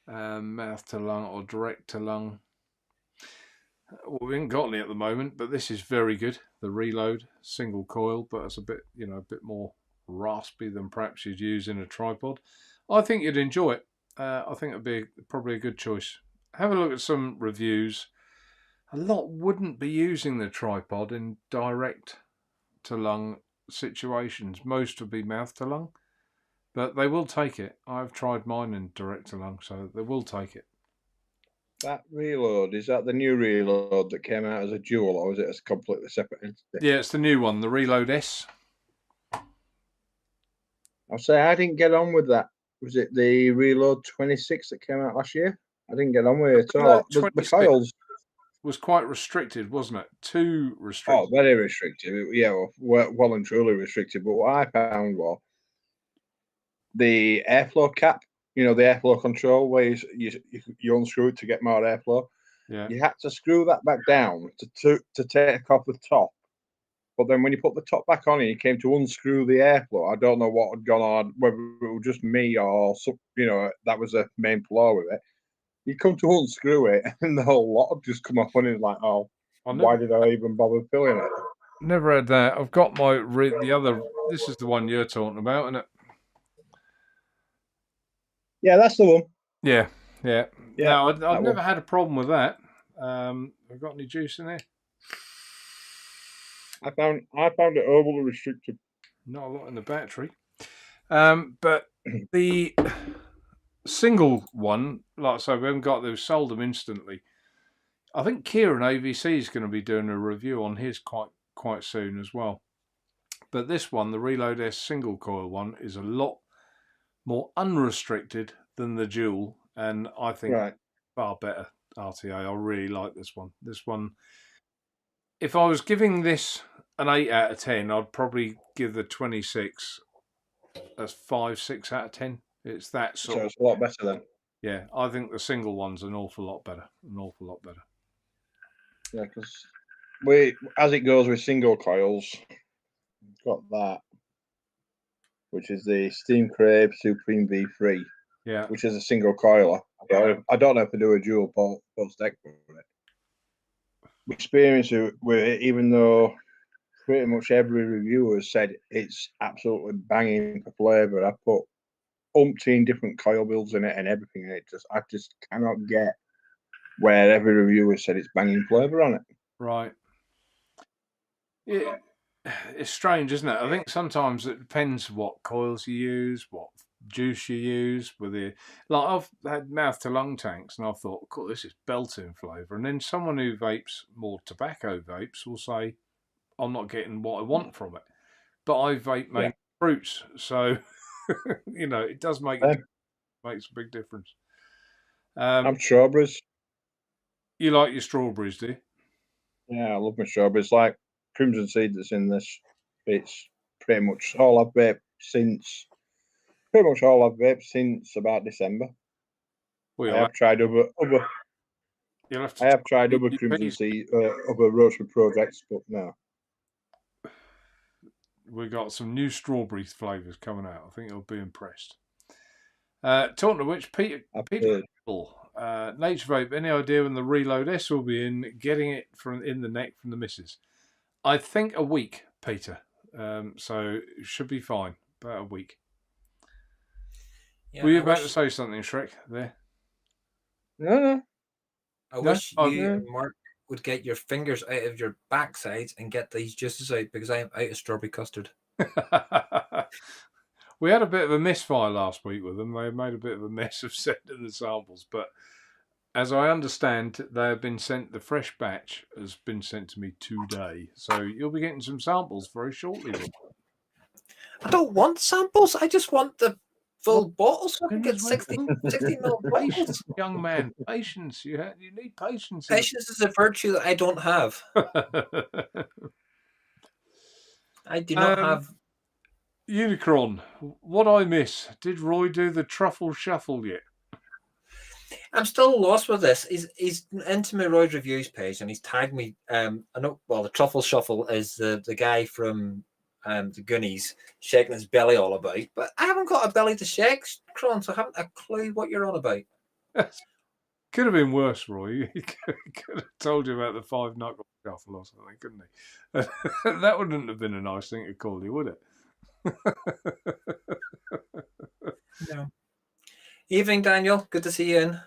mouth to lung or direct to lung? Well, we haven't got any at the moment, but this is very good. The Reload single coil, but it's a bit, a bit more raspy than perhaps you'd use in a tripod. I think you'd enjoy it. I think it'd be probably a good choice. Have a look at some reviews. A lot wouldn't be using the tripod in direct to lung situations. Most would be mouth to lung, but they will take it. I've tried mine in direct to lung, so they will take it. That Reload, is that the new Reload that came out as a dual, or is it a completely separate entity? Yeah, it's the new one, the Reload S. I'll say I didn't get on with that. Was it the Reload 26 that came out last year? I didn't get on with it at all. The coils was quite restricted, wasn't it? Too restricted. Oh, very restricted. Yeah, well and truly restricted. But what I found was the airflow cap. The airflow control where you unscrew it to get more airflow. Yeah. You had to screw that back down to take off the top. But then when you put the top back on and you came to unscrew the airflow, I don't know what had gone on, whether it was just me or that was the main flaw with it. You come to unscrew it and the whole lot have just come off and it's like, why did I even bother filling it? Never had that. I've got the other. This is the one you're talking about, isn't it? Yeah, that's the one. Yeah. No, I've never had a problem with that. Have got any juice in there? I found it overly restricted. Not a lot in the battery. But the single one, like I say, we haven't got those. Sold them instantly. I think Kieran AVC is going to be doing a review on his quite soon as well. But this one, the Reload S single coil one, is a lot more unrestricted than the dual, and I think Right. far better RTA. I really like this one. This one, if I was giving this an 8 out of 10, I'd probably give the 26 a 5, 6 out of 10. It's that sort So of. it's a lot better then. Yeah, I think the single one's an awful lot better. An awful lot better. Yeah, because as it goes with single coils, we've got that, which is the Steam Crave Supreme V3, Yeah. which is a single coiler. I don't know if they do a dual post deck for it. Experience with it, even though pretty much every reviewer has said it's absolutely banging for flavour. I put umpteen different coil builds in it and everything, and I just cannot get where every reviewer said it's banging flavour on it. Right. It's strange, isn't it? I think sometimes it depends what coils you use, what juice you use. I've had mouth to lung tanks, and I thought, cool, this is belting flavour. And then someone who vapes more tobacco vapes will say, I'm not getting what I want from it. But I vape mainly fruits, so it does makes a big difference. I'm strawberries. You like your strawberries, do you? Yeah, I love my strawberries. Like Crimson Seed that's in this. It's pretty much all I've vaped since. Pretty much all I've vaped since about December. Well, I have tried other. You'll have to I have tried other Crimson Seed, other roasted projects, but no. We've got some new strawberry flavours coming out. I think you'll be impressed. Talking of which, Peter Naturevape, any idea when the Reload S will be in? Getting it in the neck from the missus. I think a week, Peter. So it should be fine. About a week. Yeah, Were you about to say something, Shrek? There. No. I wish you and Mark would get your fingers out of your backsides and get these juices out, because I am out of strawberry custard. We had a bit of a misfire last week with them. They made a bit of a mess of sending the samples, but as I understand, they have been sent. The fresh batch has been sent to me today, so you'll be getting some samples very shortly. I don't want samples. I just want the full bottles. So I can get 60 ml bottles. Young man, patience. You need patience. Patience is a virtue that I don't have. I do not have. Unicron, what I miss? Did Roy do the truffle shuffle yet? I'm still lost with this. He's into my Roy's Reviews page and he's tagged me. I know. Well, the truffle shuffle is the guy from the Goonies shaking his belly all about, but I haven't got a belly to shake, Cron, so I haven't a clue what you're on about. Could have been worse, Roy. He could have told you about the 5 knuckle shuffle or something, couldn't he? That wouldn't have been a nice thing to call you, would it? No. Evening, Daniel. Good to see you in.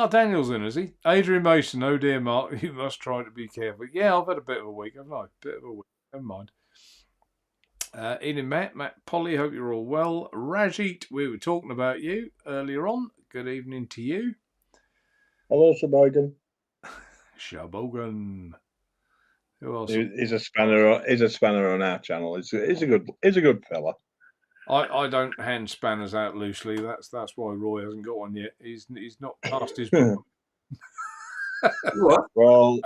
Daniel's in, is he? Adrian Mason, oh dear, Mark, you must try to be careful. Yeah, I've had a bit of a week, haven't I? Bit of a week. Never mind. Ian and Matt, Polly, hope you're all well. Rajit, we were talking about you earlier on. Good evening to you. Hello, Shabogan. Shabogan. Who else? He's a spanner on our channel. He's a good fella. I don't hand spanners out loosely. That's why Roy hasn't got one yet. He's not past his. What? Well,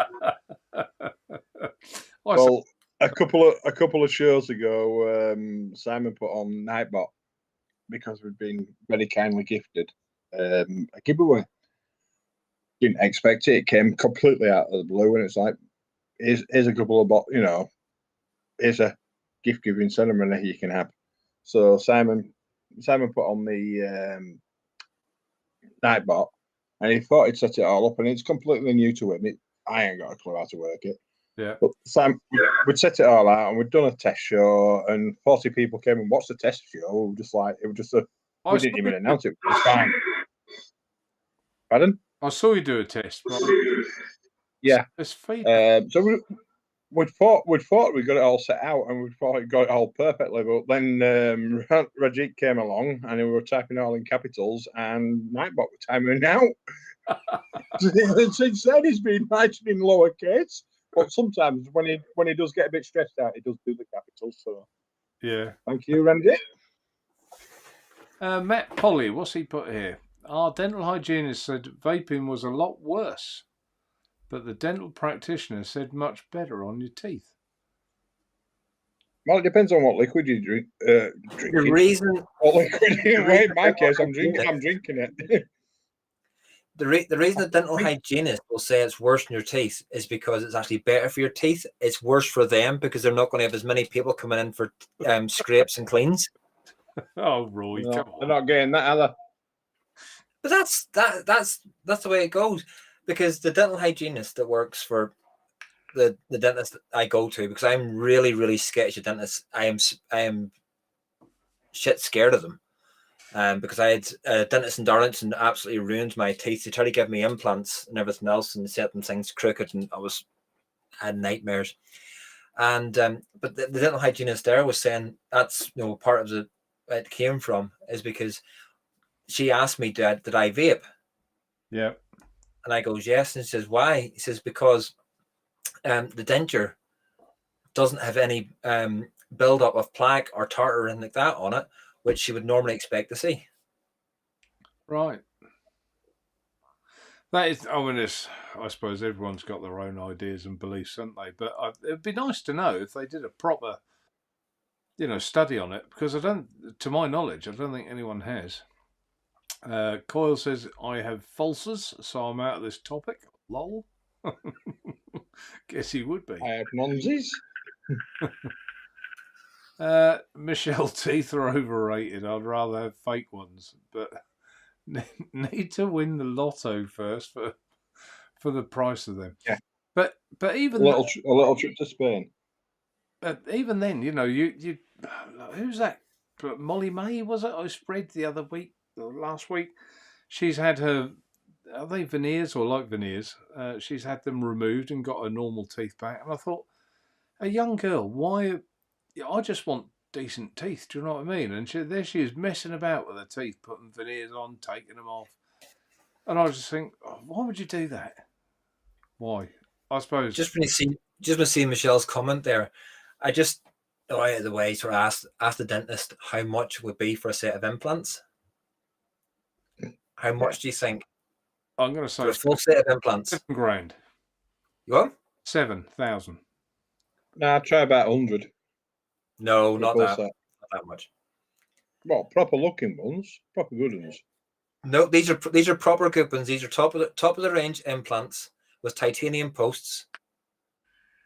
a couple of shows ago, Simon put on Nightbot, because we've been very kindly gifted a giveaway. Didn't expect it. It came completely out of the blue, and it's like, here's a couple of here's a gift giving ceremony you can have. So Simon put on the Nightbot, and he thought he'd set it all up, and it's completely new to him. I ain't got a clue how to work it. Yeah. But we'd set it all out, and we'd done a test show, and 40 people came and watched the test show. We didn't even announce it. It was fine. Pardon? I saw you do a test. Right? Yeah. It's feedback. So we'd thought we got it all set out, and we thought it got it all perfectly. But then Rajit came along, and we were typing all in capitals, and Nightbot was timing out. Since then, he's been writing in lowercase. But sometimes when he does get a bit stressed out, he does do the capitals. So yeah. Thank you, Randy. Matt Polly, what's he put here? Our dental hygienist said vaping was a lot worse, but the dental practitioner said much better on your teeth. Well, it depends on what liquid you drink. The Drinking. reason, What liquid? In my case, I'm hygienist- drinking it. the reason the dental hygienist will say it's worse on your teeth is because it's actually better for your teeth. It's worse for them because they're not going to have as many people coming in for scrapes and cleans. Oh, Roy, No, come they're on. not getting that either. But that's the way it goes, because the dental hygienist that works for the dentist that I go to, because I'm really sketchy dentist. I am shit scared of them. Because I had a dentist in Darlington that absolutely ruined my teeth. They tried to give me implants and everything else, and set them things crooked, and I had nightmares. And but the dental hygienist there was saying that's part of it came from is because she asked me did I vape, Yeah. and I goes yes, and she says why? He says because the denture doesn't have any build-up of plaque or tartar or anything like that on it, which you would normally expect to see. Right. That is, I mean, I suppose everyone's got their own ideas and beliefs, haven't they? But it'd be nice to know if they did a proper, study on it, because to my knowledge, I don't think anyone has. Coyle says, I have falsers, so I'm out of this topic. Lol. Guess he would be. I have nonsies. Michelle, teeth are overrated. I'd rather have fake ones, but need to win the lotto first for the price of them. Yeah. But even a little trip to Spain. Even then, you who's that? Molly May, was it? I spread the other week, last week. She's had her, are they veneers or like veneers? She's had them removed and got her normal teeth back. And I thought, a young girl, why? I just want decent teeth. Do you know what I mean? And there she is messing about with her teeth, putting veneers on, taking them off. And I just think, why would you do that? Why? I suppose Just when you see Michelle's comment there, I just out of the way sort of asked the dentist how much it would be for a set of implants. How much do you think? I'm going to say for a full set of implants. $7,000. You what? 7,000. Nah, try about 100. No, not that. Set. Not that much. Well, proper looking ones, proper good ones. No, these are proper good ones. These are top of the range implants with titanium posts.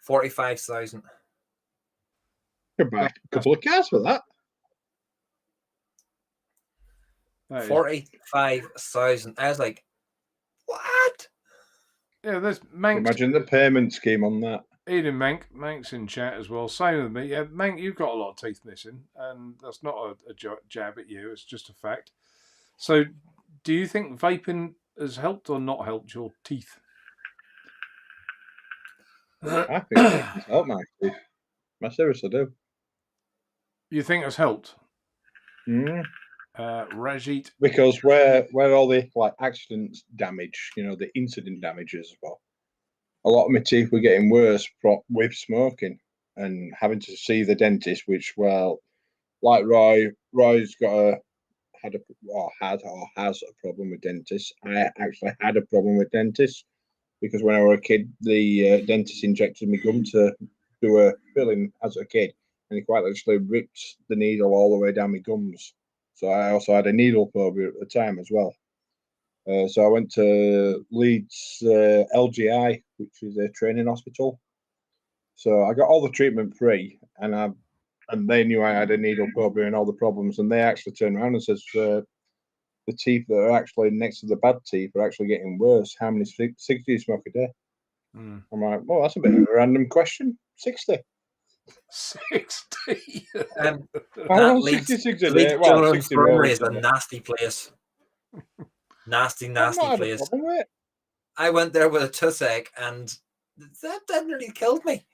45,000. Could buy a couple of cars for that. 45,000. I was like, what? Yeah, there's Manx. Imagine the payment scheme on that. Eden Mank's in chat as well. Same with me. Yeah, Mank, you've got a lot of teeth missing, and that's not a jab at you. It's just a fact. So, do you think vaping has helped or not helped your teeth? I think it's helped my teeth. I seriously do. You think it's helped? Mm. Rajit, because where all the accidents damage, the incident damages as well. A lot of my teeth were getting worse with smoking and having to see the dentist, which, well, like Roy's has a problem with dentists. I actually had a problem with dentists because when I was a kid, the dentist injected me gum to do a filling as a kid, and he quite literally ripped the needle all the way down my gums. So I also had a needle phobia at the time as well. So I went to Leeds LGI, which is a training hospital. So I got all the treatment free, and they knew I had a needle phobia and all the problems. And they actually turned around and says the teeth that are actually next to the bad teeth are actually getting worse. How many cigs do you smoke a day? I'm like, well, that's a bit of a random question. 60. 60. That Leeds 66 a day. Well, 60 Infirmary is a nasty place. Nasty place. I went there with a toothache, and that nearly killed me.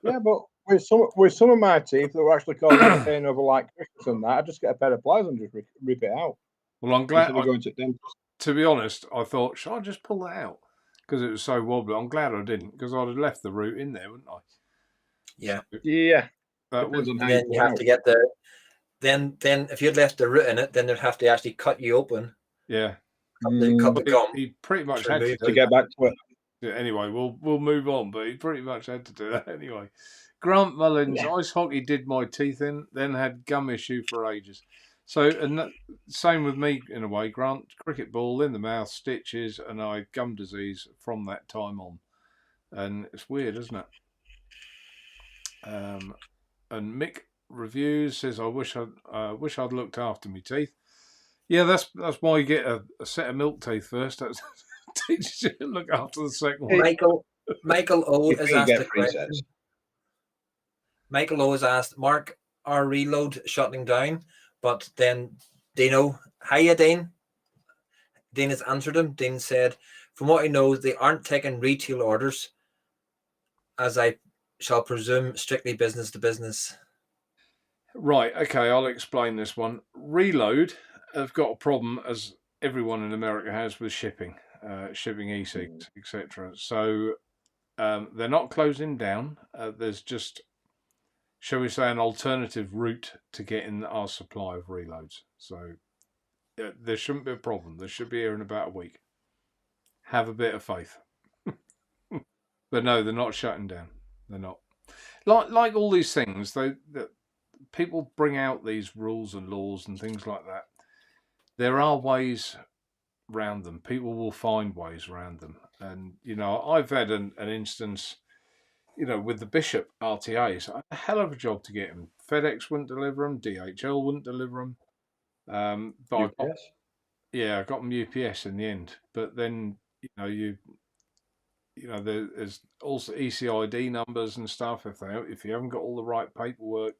Yeah, but with some of my teeth that were actually causing pain over Christmas and that, I just get a pair of pliers and just rip it out. Well, I'm glad. Going to dentist. To be honest, I thought, should I just pull that out? Because it was so wobbly. I'm glad I didn't, because I'd have left the root in there, wouldn't I? Yeah. Yeah. And then you have to get the then if you'd left the root in it, then they'd have to actually cut you open. Yeah. Cut the gum. He pretty much to had to remove do To get back to it. Yeah, anyway, we'll move on, but he pretty much had to do that anyway. Grant Mullins, ice hockey did my teeth in, then had gum issue for ages. So, and same with me in a way. Grant, cricket ball in the mouth, stitches, and I had gum disease from that time on. And it's weird, isn't it? And Mick Reviews says, "I wish I'd looked after my teeth." Yeah, that's why you get a set of milk teeth first. That teaches you to look after the second one. Michael O You has think asked you a get question. presets. Michael O has asked, Mark, are Reload shutting down? But then Dino, hiya Dean. Dean has answered him. Dean said, from what he knows, they aren't taking retail orders, as I shall presume strictly business to business. Right, okay, I'll explain this one. Reload have got a problem, as everyone in America has, with shipping e-cigs, etc. So they're not closing down. There's just, shall we say, an alternative route to getting our supply of reloads. So there shouldn't be a problem. They should be here in about a week. Have a bit of faith. But no, they're not shutting down. They're not. Like all these things, that people bring out these rules and laws and things like that. There are ways around them. People will find ways around them. And, I've had an instance, with the Bishop RTAs, I had a hell of a job to get them. FedEx wouldn't deliver them. DHL wouldn't deliver them. But I got them UPS in the end. But then, there's also ECID numbers and stuff. If you haven't got all the right paperwork,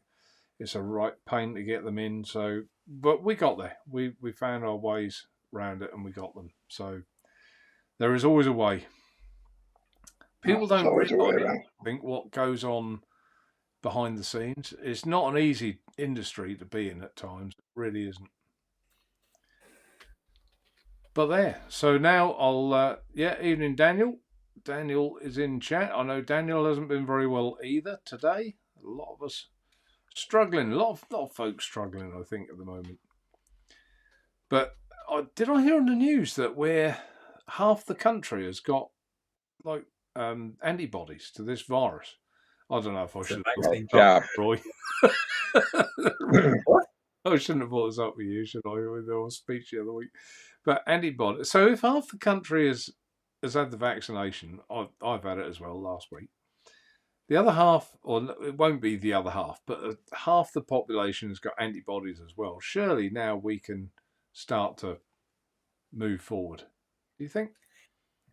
it's a right pain to get them in. So, but we got there. We found our ways around it, and we got them. So there is always a way. People don't really think what goes on behind the scenes. It's not an easy industry to be in at times. It really isn't. But there. So now I'll. Evening, Daniel. Daniel is in chat. I know Daniel hasn't been very well either today. A lot of us struggling. A lot of folks struggling, I think, at the moment. But did I hear on the news that half the country has got antibodies to this virus? I don't know if I should have Roy. What? I shouldn't have brought this up with you, should I? With our speech the other week. But antibodies. So if half the country has had the vaccination, I've had it as well last week. The other half, or it won't be the other half, but half the population has got antibodies as well. Surely now we can start to move forward. Do you think?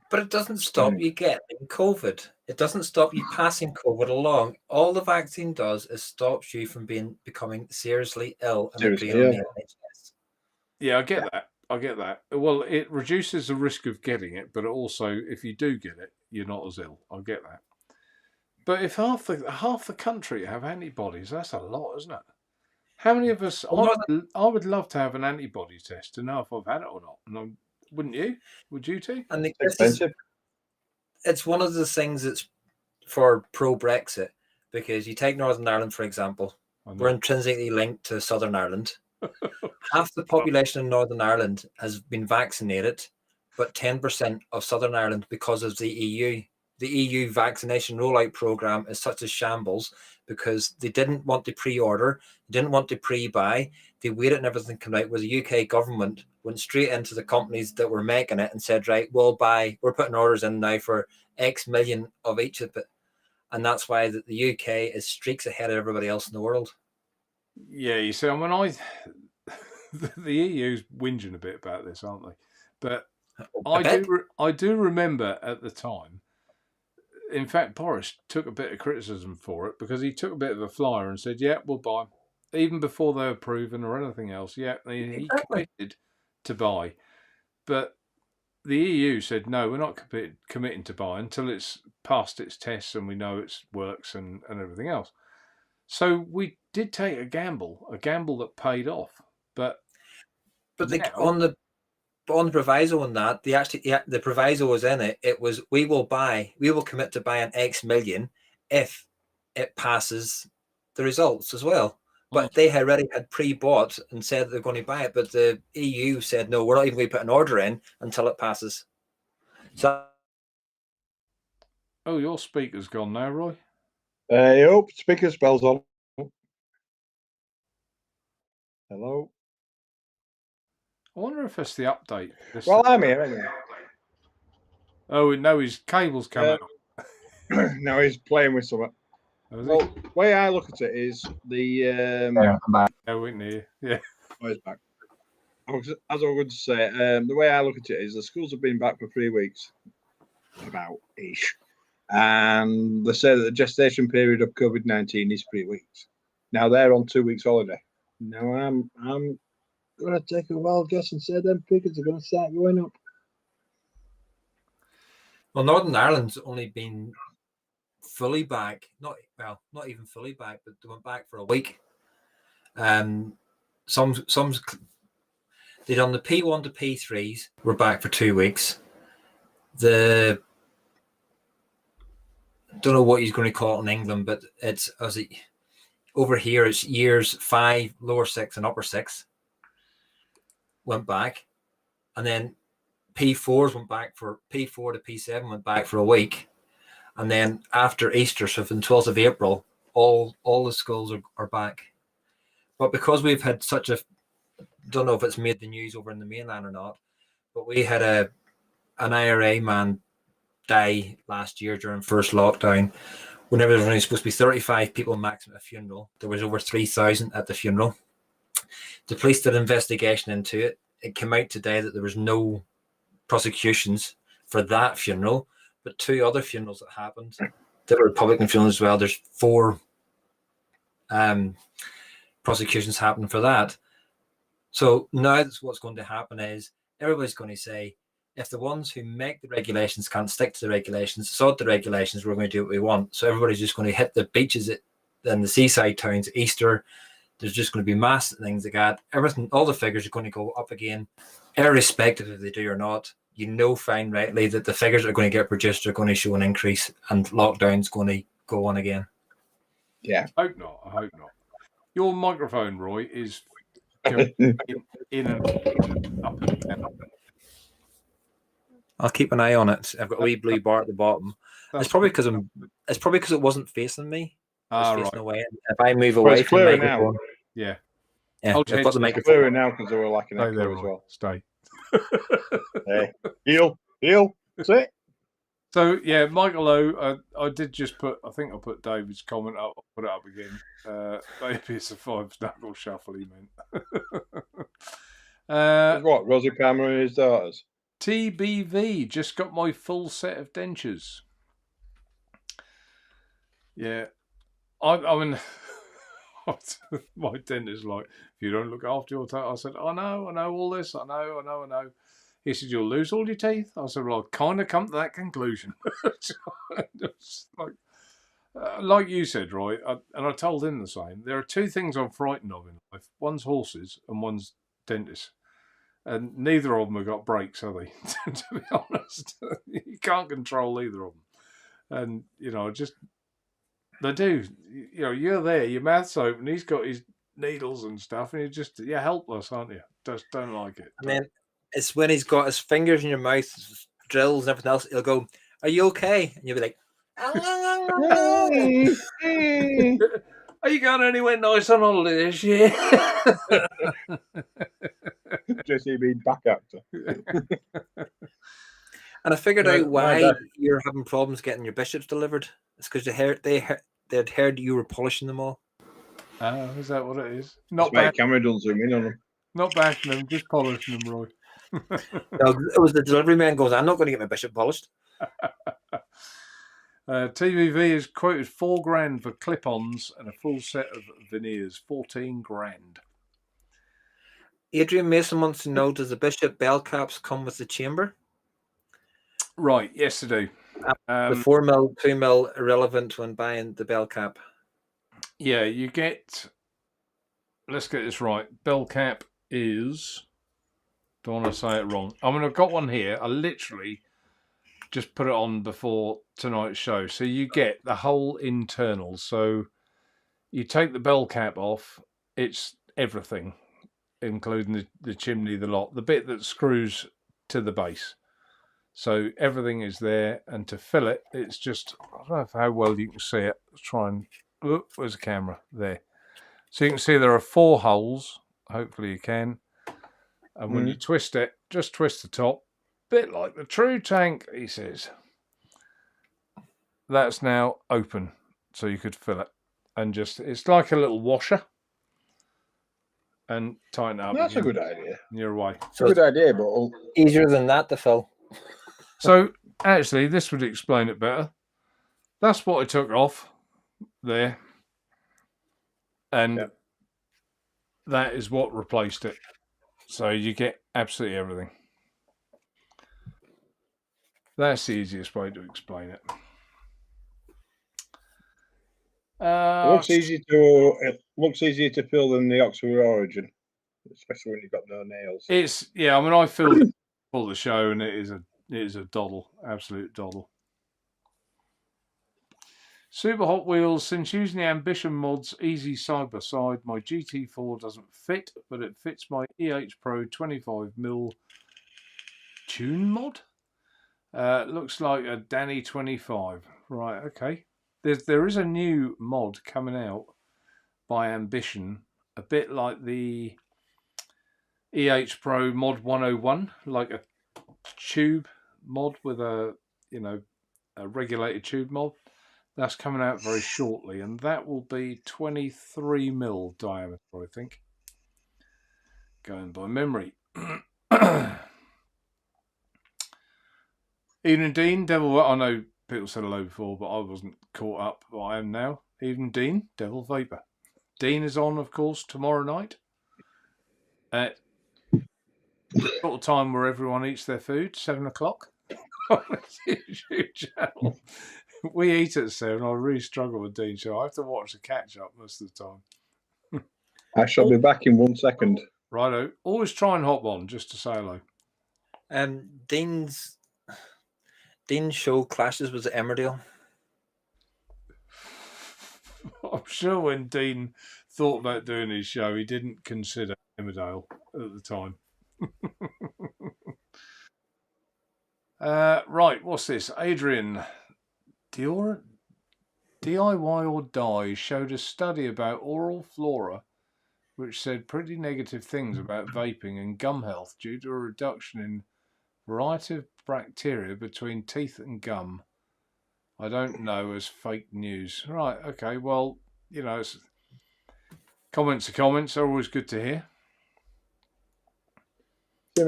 But it doesn't stop you getting COVID. It doesn't stop you passing COVID along. All the vaccine does is stops you from becoming seriously ill and being on the NHS. Yeah, I get that. Well, it reduces the risk of getting it, but also if you do get it, you're not as ill. I get that. But if half the country have antibodies, that's a lot, isn't it? How many of us? I would love to have an antibody test to know if I've had it or not. And wouldn't you? Would you too? And it's one of the things that's for pro-Brexit, because you take Northern Ireland, for example. We're intrinsically linked to Southern Ireland. Half the population in Northern Ireland has been vaccinated, but 10% of Southern Ireland because of the EU. The EU vaccination rollout program is such a shambles because they didn't want to pre-order, didn't want to pre-buy. They waited and everything came out, where the UK government went straight into the companies that were making it and said, right, we'll buy, we're putting orders in now for X million of each of it. And that's why the UK is streaks ahead of everybody else in the world. Yeah, you see, the EU's whinging a bit about this, aren't they? But I do remember at the time. In fact, Boris took a bit of criticism for it because he took a bit of a flyer and said, "Yeah, we'll buy," even before they were proven or anything else. Yeah, he committed to buy, but the EU said, "No, we're not committing to buy until it's passed its tests and we know it works and everything else." So we did take a gamble that paid off. But on the proviso on that, the proviso was in it. It was we will commit to buying X million if it passes the results as well. But they already had pre-bought and said they're going to buy it. But the EU said, no, we're not even going to put an order in until it passes. So, Oh, your speaker's gone now, Roy. Yep, speaker spells on. Hello. I wonder if it's the update. Well, I'm here anyway. Oh, no, his cable's coming up. Now he's playing with something. Well, the way I look at it is the. I'm back. Oh, we can hear. Yeah. Oh, he's back. As I was going to say, the way I look at it is the schools have been back for 3 weeks, about ish, and they say that the gestation period of COVID-19 is 3 weeks. Now they're on 2 weeks holiday. Now I'm going to take a wild guess and say them figures are going to start going up. Well, Northern Ireland's only been fully back, not even fully back, but they went back for a week. Some they done the P1 to P3s. We're back for 2 weeks. Don't know what he's going to call it in England, but it's over here. It's years 5, lower 6, and upper 6 went back, and then P4s went back for P4 to P7 went back for a week, and then after Easter, so from the 12th of April, all the schools are back. But because we've had such a, don't know if it's made the news over in the mainland or not, but we had an IRA man die last year during first lockdown. Whenever there was only supposed to be 35 people maximum at a funeral, there was over 3,000 at the funeral. The police did an investigation into it. It came out today that there was no prosecutions for that funeral, but 2 other funerals that happened, that were Republican funerals as well. There's 4 prosecutions happening for that. So now what's going to happen is everybody's going to say, if the ones who make the regulations can't stick to the regulations, sod the regulations, we're going to do what we want. So everybody's just going to hit the beaches and the seaside towns. Easter, there's just going to be mass things like that. Everything, all the figures are going to go up again, irrespective if they do or not. You know fine rightly that the figures that are going to get produced are going to show an increase, and lockdown's going to go on again. Yeah. I hope not. Your microphone, Roy, is going in and up and down. I'll keep an eye on it. I've got a wee blue bar at the bottom. It's probably because it wasn't facing me. It was facing away. If I move away from the microphone, now. Yeah. I've got the microphone. Clearer now because they were lacking Stay echo there, as well. Stay. Hey, heel. That's it. So yeah, Michael O. I did just put. I think I put David's comment up. I'll put it up again. Maybe it's a 5 knuckle shuffle he meant. What? Rosie Palmer and his daughters. TBV just got my full set of dentures. Yeah, I mean, my dentist like, if you don't look after your teeth, I said, I know all this, I know. He said, you'll lose all your teeth. I said, well, I kind of come to that conclusion. Like you said, Roy, and I told him the same. There are 2 things I'm frightened of in life. One's horses and one's dentists. And neither of them have got brakes, have they? To be honest, you can't control either of them. And they do. You're there, your mouth's open. He's got his needles and stuff, and you're helpless, aren't you? Just don't like it. And then it's when he's got his fingers in your mouth, drills and everything else. He'll go, "Are you okay?" And you'll be like, "Are you going anywhere nice on holiday this year?" Jesse being back actor. And I figured out why you're having problems getting your bishops delivered. It's because they'd heard you were polishing them all. Oh, is that what it is? Not bad. Camera don't zoom in on them. Not bashing them, just polishing them, Roy. No, it was the delivery man goes, I'm not going to get my bishop polished. TVV is quoted $4,000 for clip-ons and a full set of veneers. 14 grand. Adrian Mason wants to know, does the bishop bell caps come with the chamber? Right, yes they do. The 4 mil, 2 mil irrelevant when buying the bell cap. Yeah, you get, let's get this right. Bell cap is, don't want to say it wrong. I mean, I've got one here. I literally just put it on before tonight's show. So you get the whole internal. So you take the bell cap off it's everything, including the chimney, the lot, the bit that screws to the base. So everything is there, and to fill it, it's just, I don't know how well you can see it. Let's try and, oh, where's the camera? There. So you can see there are 4 holes. Hopefully you can. And when you twist it, just twist the top, bit like the true tank, he says. That's now open, so you could fill it. And just, it's like a little washer. And tighten it up. That's again. a good idea. You're away. It's a good idea, but Easier than that to fill. So, actually, this would explain it better. That's what I took off there. And that is what replaced it. So you get absolutely everything. That's the easiest way to explain it. It looks easier to fill than the Oxford Origin, especially when you've got no nails. It's, yeah, I mean, I filled it for the show, and it is a doddle, absolute doddle. Super Hot Wheels, since using the Ambition mods easy side by side, my GT4 doesn't fit, but it fits my Pro 25mm tune mod. Looks like a Danny 25. Right, okay. There is a new mod coming out by Ambition, a bit like the Pro mod 101, like a tube mod with a regulated tube mod. That's coming out very shortly, and that will be 23mm diameter, I think. Going by memory. Evening, Dean. Devil, I know people said hello before, but I wasn't caught up. But I am now. Evening, Dean. Devil Vapor. Dean is on, of course, tomorrow night at sort of time where everyone eats their food, 7 o'clock on the YouTube channel. We eat at 7. I really struggle with Dean, so I have to watch the catch up most of the time. I shall be back in 1 second. Righto. Always try and hop on just to say hello. Dean's show clashes with Emmerdale. I'm sure when Dean thought about doing his show, he didn't consider Emmerdale at the time. Right, what's this? Adrian, DIY or Die showed a study about oral flora which said pretty negative things about vaping and gum health due to a reduction in variety of bacteria between teeth and gum. I don't know as fake news. Right, okay, well, comments are comments. They're always good to hear.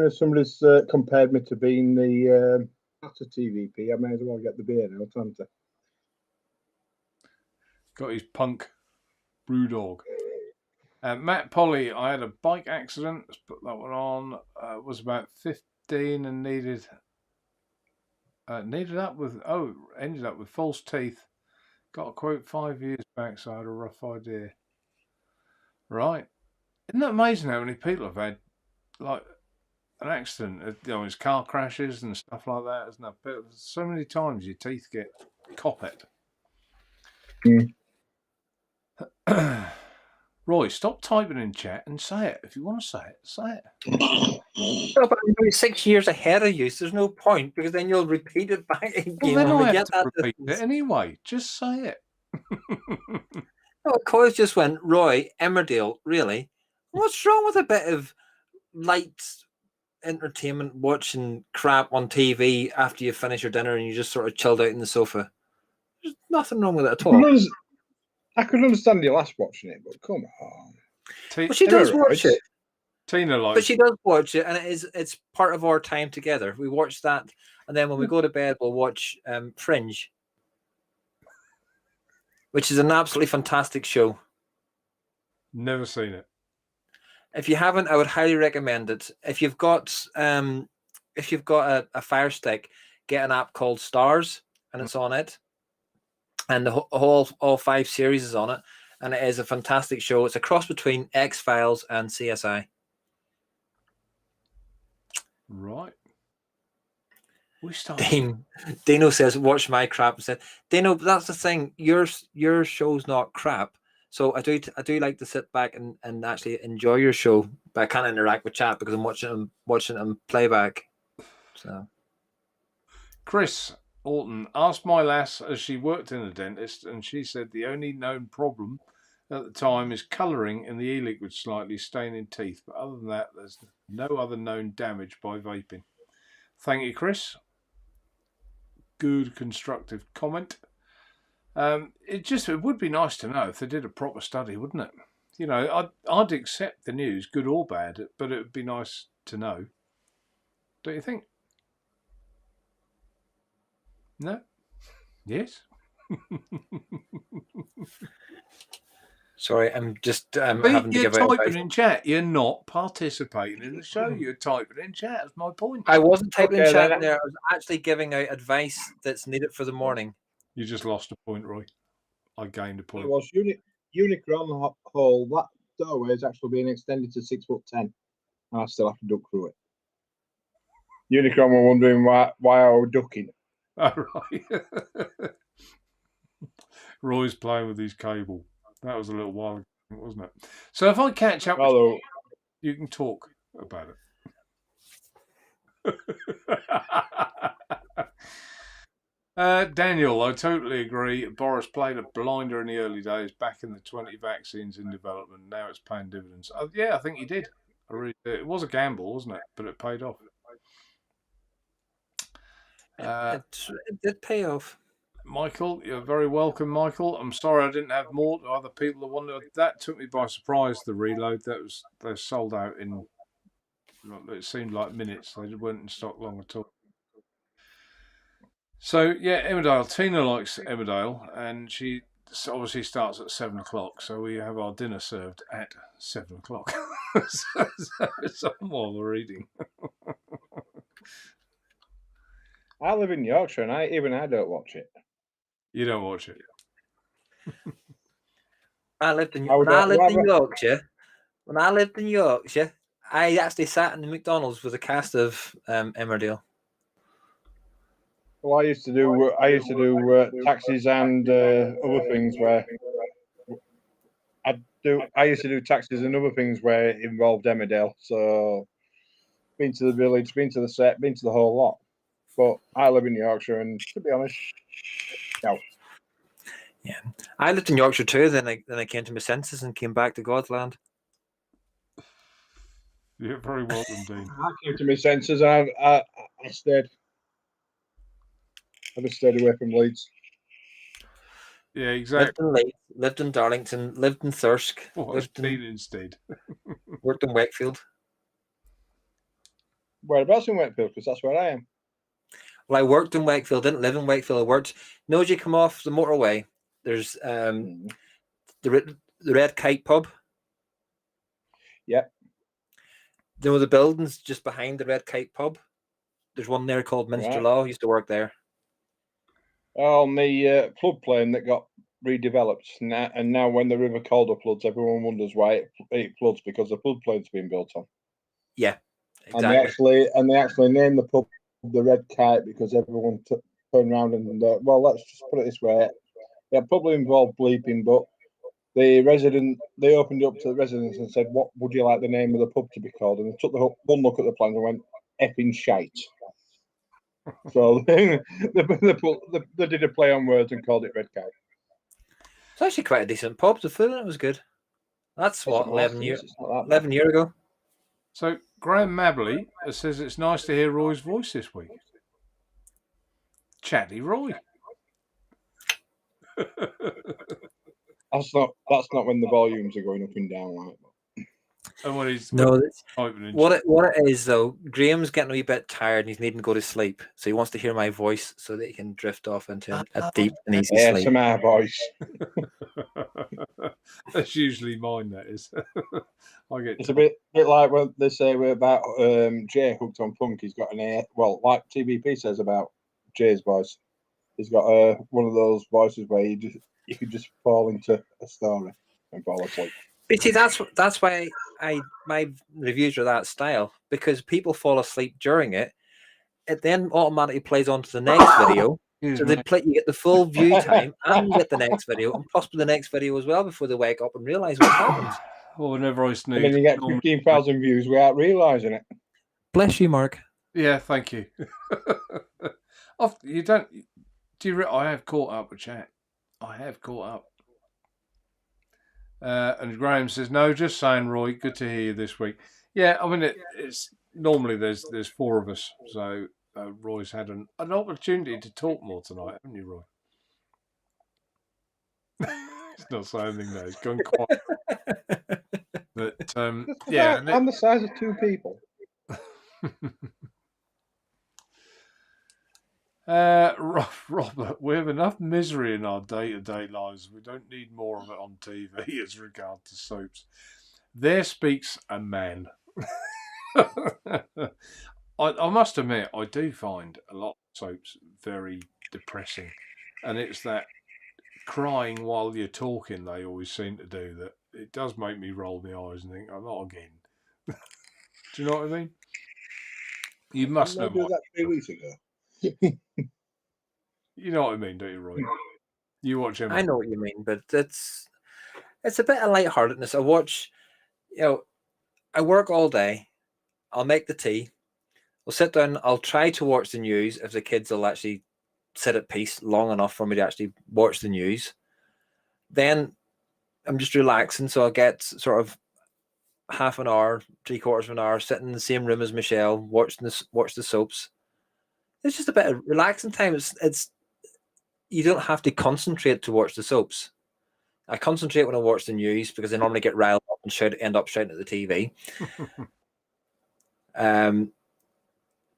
Somebody's compared me to being the TVP. I may as well get the beer now, can't I? Got his punk brew dog. Matt Polly, I had a bike accident. Let's put that one on. Was about 15 and ended up with false teeth. Got a quote 5 years back, so I had a rough idea. Right. Isn't that amazing how many people have had like an accident? It's car crashes and stuff like that, isn't it? So many times your teeth get coppet. Roy, stop typing in chat and say it. If you want to say it, say it. No, but I'm only 6 years ahead of you, so there's no point, because then you'll repeat it back again. Well, then I have to repeat it anyway. Just say it. No, Coyle just went, Roy, Emmerdale, really? What's wrong with a bit of light entertainment, watching crap on TV after you finish your dinner and you just sort of chilled out in the sofa? There's nothing wrong with it at all. I could understand your last watching it, but come on. Well, she does watch it. Tina likes, but she does watch it, and it's part of our time together. We watch that, and then when we go to bed, we'll watch Fringe, which is an absolutely fantastic show. Never seen it. If you haven't, I would highly recommend it. If you've got a Fire Stick, get an app called Stars, and it's on it. And all 5 series is on it, and it is a fantastic show. It's a cross between X-Files and CSI. Right. Dino says, "Watch my crap." And said, "Dino, that's the thing. Your show's not crap, So I do like to sit back and actually enjoy your show, but I can't interact with chat because I'm watching them playback. So Chris Orton asked my lass as she worked in a dentist, and she said the only known problem at the time is colouring in the e-liquid slightly staining teeth. But other than that, there's no other known damage by vaping. Thank you, Chris. Good constructive comment. It would be nice to know if they did a proper study, wouldn't it? You know, I'd accept the news, good or bad, but it would be nice to know. Don't you think? No? Yes? sorry, I'm just having to You're give out typing advice. in chat. You're not participating in the show. You're typing in chat. That's my point. I wasn't typing in Okay, chat then. there. I was actually giving out advice that's needed for the morning. You just lost a point, Roy. I gained a It point. was Unicron hole. That doorway is actually being extended to 6'10", and I still have to duck through it. Unicron were wondering why I was ducking. Oh, right. Roy's playing with his cable. That was a little while ago, wasn't it? So if I catch up with Although you can talk about it. Daniel, I totally agree. Boris played a blinder in the early days, back in the 20 vaccines in development. Now it's paying dividends. Yeah, I think he did. I really did. It was a gamble, wasn't it? But it paid off. It did pay off. Michael, you're very welcome, Michael. I'm sorry I didn't have more to other people that wanted. That took me by surprise, the reload. They're sold out in, it seemed like minutes. They weren't in stock long at all. So, yeah, Emmerdale. Tina likes Emmerdale, and she obviously starts at 7 o'clock. So we have our dinner served at 7 o'clock. so while we're eating. I live in Yorkshire, and I don't watch it. You don't watch it? When I lived in Yorkshire, I actually sat in the McDonald's with a cast of Emmerdale. Well, I used to do taxis and other things where I used to do taxis and other things where it involved Emmerdale. So, been to the village, been to the set, been to the whole lot. But I live in Yorkshire, and to be honest, no. Yeah, I lived in Yorkshire too. Then I came to my senses and came back to God's land. You're very welcome, Dean. I came to my senses, and I stayed. I just stayed away from Leeds. Yeah, exactly. Lived in Leeds, lived in Darlington, lived in Thirsk, lived in instead. Worked in Wakefield. Whereabouts in Wakefield? Because that's where I am. Well, I worked in Wakefield, didn't live in Wakefield. I worked. As you come off the motorway, there's the Red Kite pub. Yep. You know the buildings just behind the Red Kite pub? There's one there called Minster Law. I used to work there. On the floodplain that got redeveloped. And now when the River Calder floods, everyone wonders why it floods, because the floodplain's been built on. Yeah, exactly. And they actually named the pub the Red Kite because everyone turned around and well, let's just put it this way: it probably involved bleeping, but they opened it up to the residents and said, "What would you like the name of the pub to be called?" And they took one look at the plans and went, "Effing shite." So they did a play on words and called it Red Kite. It's actually quite a decent pub. The food in it was good. That's what 11 years ago. So Graham Mabley says it's nice to hear Roy's voice this week. Chatty Roy. That's not when the volumes are going up and down like that. And when he's what it is though, Graham's getting a wee bit tired and he's needing to go to sleep, so he wants to hear my voice so that he can drift off into a deep and easy sleep. It's my voice. That's usually mine. That is. It's a bit like when they say about Jay hooked on funk. He's got like TVP says about Jay's voice. He's got one of those voices where you could just fall into a story and fall asleep. But see, that's why my reviews are that style, because people fall asleep during it. It then automatically plays on to the next video, Excuse So me. you get the full view time and you get the next video and possibly the next video as well before they wake up and realise what's happened. Or whenever I And sneeze. then you get normally- 15,000 views without realising it. Bless you, Mark. Yeah, thank you. You don't. Do you? I have caught up with chat. I have caught up. And Graham says, "No, just saying, Roy. Good to hear you this week." Yeah, I mean, it's normally there's 4 of us, so Roy's had an opportunity to talk more tonight, haven't you, Roy? He's not saying anything now. He's gone quiet. But yeah, I'm the size of 2 people. Robert, we have enough misery in our day-to-day lives. We don't need more of it on TV as regards to soaps. There speaks a man. I must admit, I do find a lot of soaps very depressing. And it's that crying while you're talking they always seem to do that. It does make me roll my eyes and think, I'm not again. Do you know what I mean? You must know Didn't I do what. that 3 weeks ago. You know what I mean, don't you, Roy? You watch him. I know what you mean, but it's a bit of lightheartedness. I watch, I work all day. I'll make the tea. I'll sit down. I'll try to watch the news if the kids will actually sit at peace long enough for me to actually watch the news. Then I'm just relaxing, so I'll get sort of half an hour, 3/4 of an hour, sitting in the same room as Michelle, watch the soaps. It's just a bit of relaxing time. It's you don't have to concentrate to watch the soaps. I concentrate when I watch the news because I normally get riled up and end up shouting at the TV.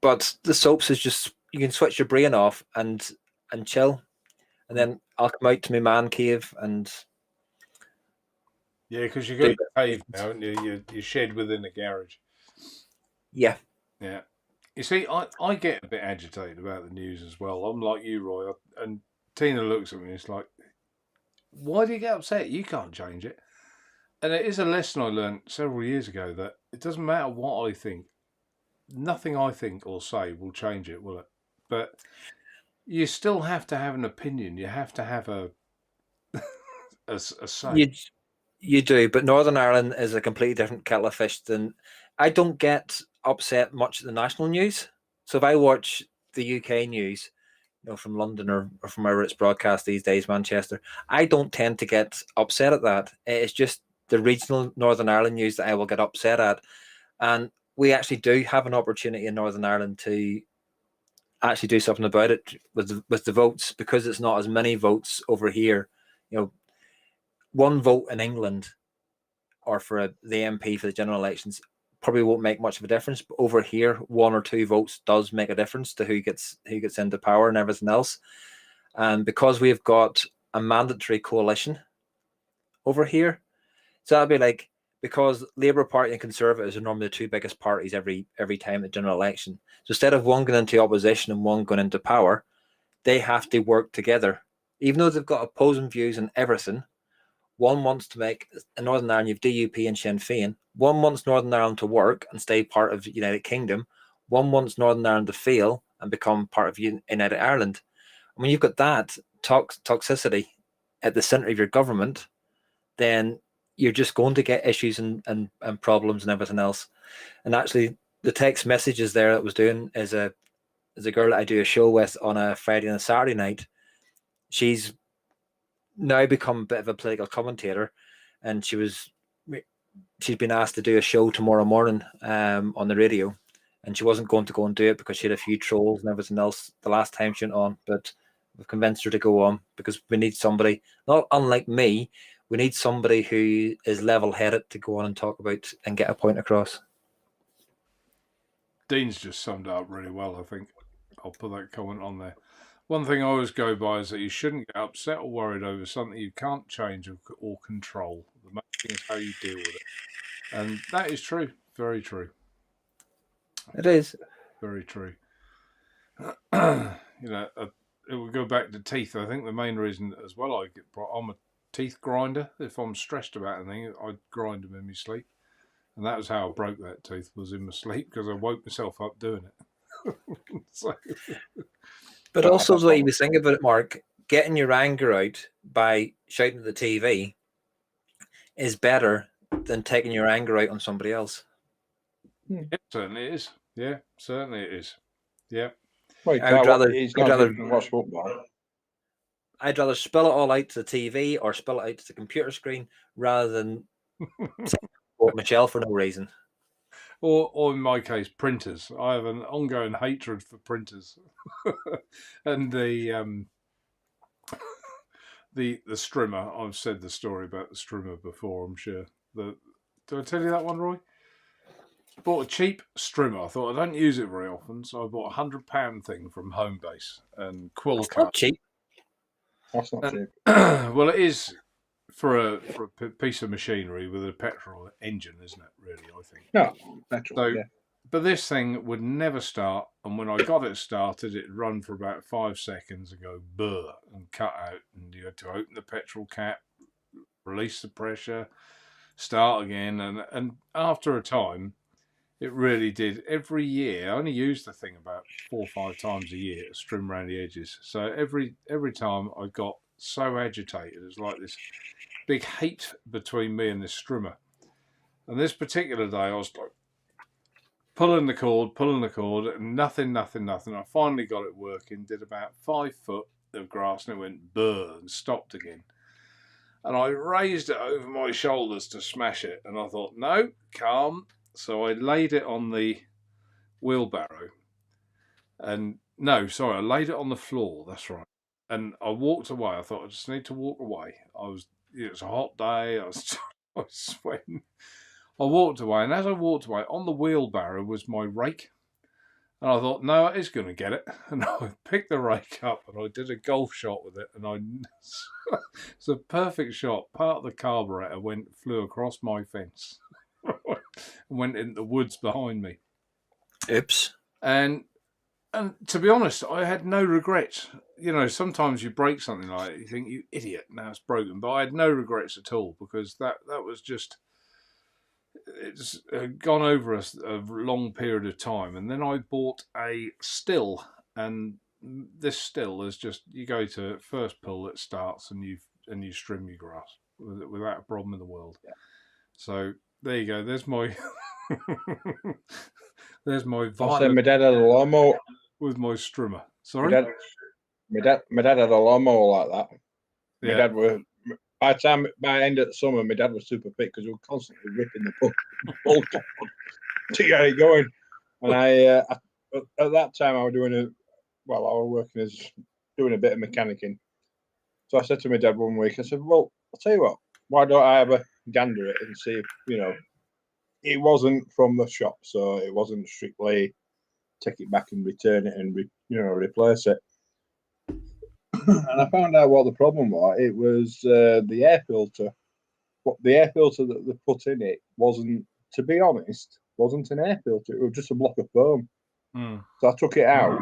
But the soaps is just you can switch your brain off and chill, and then I'll come out to my man cave and because you got your cave now, haven't you? Your shed within the garage. yeah. You see, I get a bit agitated about the news as well. I'm like you, Roy, and Tina looks at me and it's like, why do you get upset? You can't change it. And it is a lesson I learned several years ago that it doesn't matter what I think. Nothing I think or say will change it, will it? But you still have to have an opinion. You have to have a say. You do, but Northern Ireland is a completely different kettle of fish than I don't get upset much at the national news. So if I watch the UK news, from London or from wherever it's broadcast these days, Manchester, I don't tend to get upset at that. It's just the regional Northern Ireland news that I will get upset at. And we actually do have an opportunity in Northern Ireland to actually do something about it with the votes, because it's not as many votes over here. One vote in England or for the MP for the general elections probably won't make much of a difference, but over here 1 or 2 votes does make a difference to who gets into power and everything else. And because we've got a mandatory coalition over here, so that'd be like, because Labour Party and Conservatives are normally the 2 biggest parties every time the general election. So instead of one going into opposition and one going into power, they have to work together, even though they've got opposing views and everything. One wants to make in Northern Ireland, you've DUP and Sinn Féin. One wants Northern Ireland to work and stay part of the United Kingdom. One wants Northern Ireland to fail and become part of United Ireland. And when you've got that toxicity at the centre of your government, then you're just going to get issues and problems and everything else. And actually, the text messages there that was doing is a girl that I do a show with on a Friday and a Saturday night. She's now become a bit of a political commentator, and she's been asked to do a show tomorrow morning on the radio, and she wasn't going to go and do it because she had a few trolls and everything else the last time she went on, but we've convinced her to go on because we need somebody, not unlike me, we need somebody who is level-headed to go on and talk about and get a point across. Dean's just summed it up really well, I think. I'll put that comment on there. One thing I always go by is that you shouldn't get upset or worried over something you can't change or control. The main thing is how you deal with it. And that is true. Very true. It is. Very true. It would go back to teeth. I think the main reason as well I'm a teeth grinder. If I'm stressed about anything, I grind them in my sleep. And that was how I broke that tooth, was in my sleep, because I woke myself up doing it. But also the way you think about it, Mark, getting your anger out by shouting at the TV is better than taking your anger out on somebody else. It certainly is. Yeah, certainly it is. Yeah. Well, I'd rather spill it all out to the TV or spill it out to the computer screen rather than quote Michelle for no reason. Or in my case, printers. I have an ongoing hatred for printers, and the strimmer. I've said the story about the strimmer before. I'm sure. Did I tell you that one, Roy? Bought a cheap strimmer. I thought I don't use it very often, so I bought £100 thing from Homebase and quill That's cut. not cheap. That's not cheap. Well, it is for a piece of machinery with a petrol engine, isn't it? Really, I think. No, petrol. So, yeah. but this thing would never start, and when I got it started, it'd run for about 5 seconds and go burr and cut out, and you had to open the petrol cap, release the pressure, start again, and after a time, it really did. Every year, I only used the thing about 4 or 5 times a year to trim around the edges. So every time I got so agitated, it was like this big hate between me and this strimmer. And this particular day, I was like pulling the cord, and nothing. I finally got it working, did about 5 foot of grass, and it went burr and stopped again. And I raised it over my shoulders to smash it, and I thought, no, calm. So I laid it on the wheelbarrow, and I laid it on the floor. That's right. And I walked away. I thought I just need to walk away. It was a hot day. I was sweating. I walked away, and as I walked away, on the wheelbarrow was my rake. And I thought, no, it is going to get it. And I picked the rake up, and I did a golf shot with it. And it's a perfect shot. Part of the carburetor flew across my fence. And went in the woods behind me. Oops. And to be honest, I had no regrets. You know, sometimes you break something like that, you think, you idiot, now it's broken. But I had no regrets at all, because that was just, it's gone over a long period of time. And then I bought a still, and this still is just, you go to first pull, it starts, and you trim your grass without a problem in the world. Yeah. So there you go. There's my I said my dad had a lawnmower with my strimmer. Sorry, my dad had a lawnmower like that. Yeah. My dad was. By the end of the summer, my dad was super fit because we were constantly ripping the pull to get it going. And I at that time I was doing a bit of mechanicking. So I said to my dad one week, I said, well, I'll tell you what, why don't I have a gander at it and see if, it wasn't from the shop, so it wasn't strictly take it back and return it and replace it. And I found out what the problem was. It was the air filter. What the air filter that they put in it wasn't, to be honest, wasn't an air filter. It was just a block of foam. So I took it out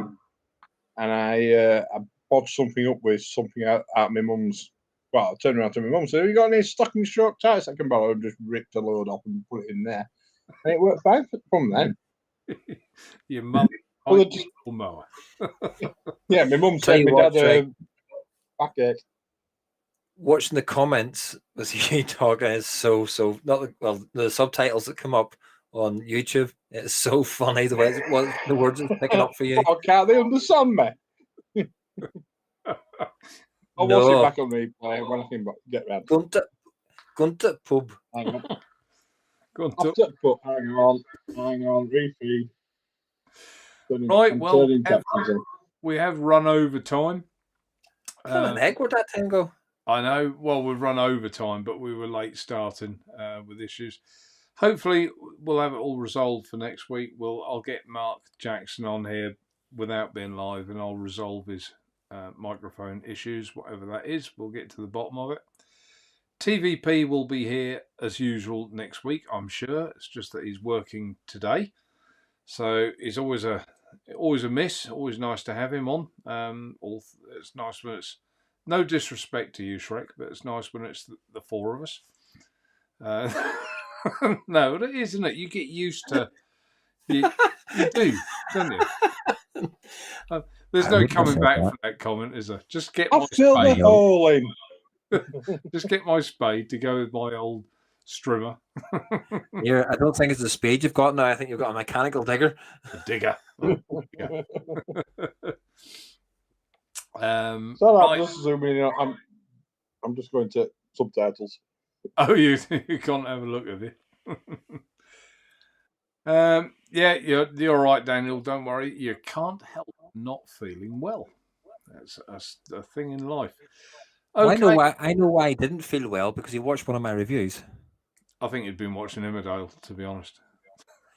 and I bodged something up with something out my mum's. Well, I turned around to my mum and said, have you got any stocking stroke tights I can borrow? And just ripped a load off and put it in there. And it worked fine from then. Your mum mower. Yeah, my mum said my dad backache. Watching the comments with you talking is so the subtitles that come up on YouTube, it's so funny the way the words are picking up for you. Oh, can't they understand me? I'll watch it back on replay when I can get round. Gunter pub. Hang on. Hang on, refeed. Right, well, we have run over time. Heck, where'd that time go? I know. Well, we've run over time, but we were late starting with issues. Hopefully, we'll have it all resolved for next week. I'll get Mark Jackson on here without being live, and I'll resolve his microphone issues, whatever that is. We'll get to the bottom of it. TVP will be here as usual next week, I'm sure. It's just that he's working today, so it's always a miss. Always nice to have him on. It's nice when it's no disrespect to you, Shrek, but it's nice when it's the four of us. No, it is, isn't it? You get used to you do, don't you? There's I no wouldn't have coming said back that. from that comment, is there? Just get I've my filled the spade. hole in. Just get my spade to go with my old strimmer. I don't think it's the speed you've got now. I think you've got a mechanical digger. A digger. Yeah. So I'm Right. just zooming in. I'm just going to subtitles. Oh, you can't have a look at it. Yeah, you're right, Daniel. Don't worry. You can't help not feeling well. That's a thing in life. Well, Okay. I know why he didn't feel well, because he watched one of my reviews. I think you'd been watching Emmerdale, to be honest.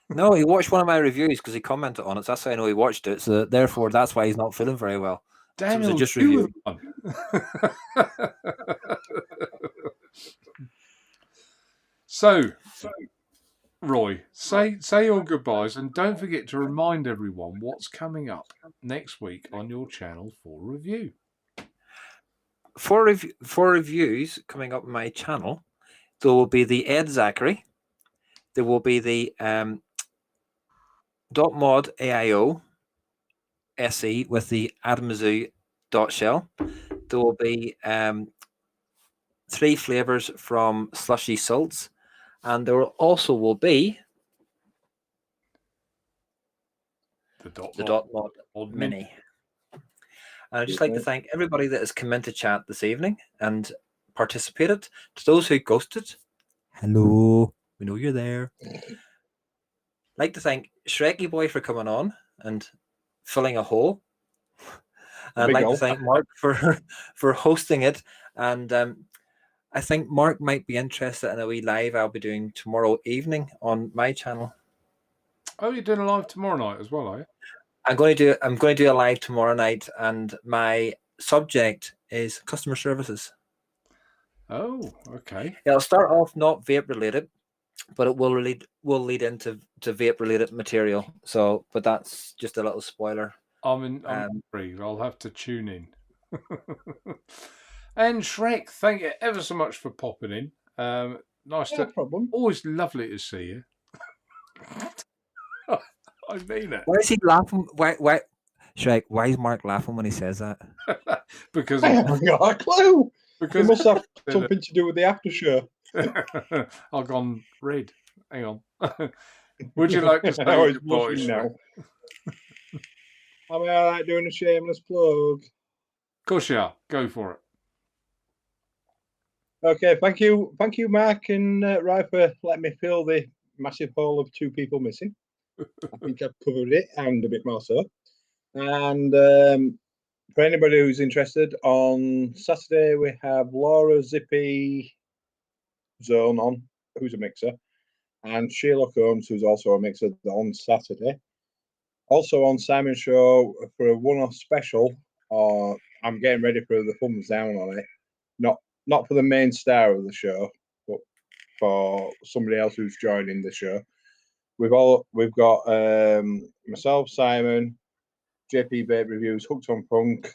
No, he watched one of my reviews because he commented on it. So that's how I know he watched it. So therefore, that's why he's not feeling very well. Daniel, just you were review. the one. So, Roy, say your goodbyes, and don't forget to remind everyone what's coming up next week on your channel for review. For reviews coming up on my channel, there will be the Ed Zachary. There will be the .mod AIO SE with the Adamazoo .shell. There will be 3 flavors from Slushy Salts, and there also will be the .mod Mini. And I'd just like to thank everybody that has come into chat this evening and participated. To those who ghosted, hello, we know you're there. I'd like to thank Shreky Boy for coming on and filling a hole. And I'd like to thank Mark for hosting it. And I think Mark might be interested in a wee live I'll be doing tomorrow evening on my channel. Oh, you're doing a live tomorrow night as well, are you? I'm going to do a live tomorrow night, and my subject is customer services. Oh, okay. It'll start off not vape related, but it will lead into vape related material. So, but that's just a little spoiler. I'm intrigued. I'll have to tune in. And Shrek, thank you ever so much for popping in. Nice No problem. Always lovely to see you. I mean it. Why is he laughing? Why, Shrek? Why is Mark laughing when he says that? Because I haven't got a clue. Because it must have something to do with the after show. I've gone red. Hang on. Would you like to say I was goodbye, blushing now. Am I all right doing a shameless plug? Of course you are. Go for it. Okay, thank you, Mark and Rai, for letting me fill the massive hole of 2 people missing. I think I've covered it and a bit more so. And for anybody who's interested, on Saturday we have Laura Zippy Zone on, who's a mixer, and Sheila Combs, who's also a mixer, on Saturday. Also on Simon's show for a one-off special, I'm getting ready for the thumbs down on it. Not for the main star of the show, but for somebody else who's joining the show. We've got myself, Simon, JP Vape Reviews, Hooked on Punk,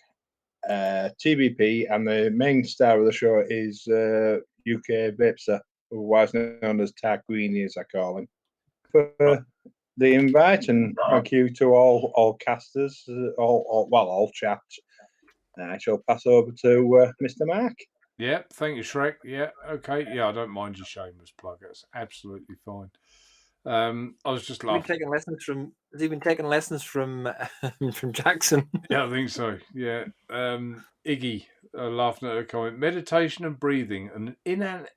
TVP, and the main star of the show is UK Vapester, otherwise known as Tarquini, as I call him. For the invite, and thank you to all casters, all chat. I shall pass over to Mr. Mark. Yeah, thank you, Shrek. Yeah, okay. Yeah, I don't mind your shameless plug. That's absolutely fine. I was just laughing. Has he been taking lessons from from Jackson? Yeah, I think so. Yeah. Iggy laughing at a comment. Meditation and breathing, an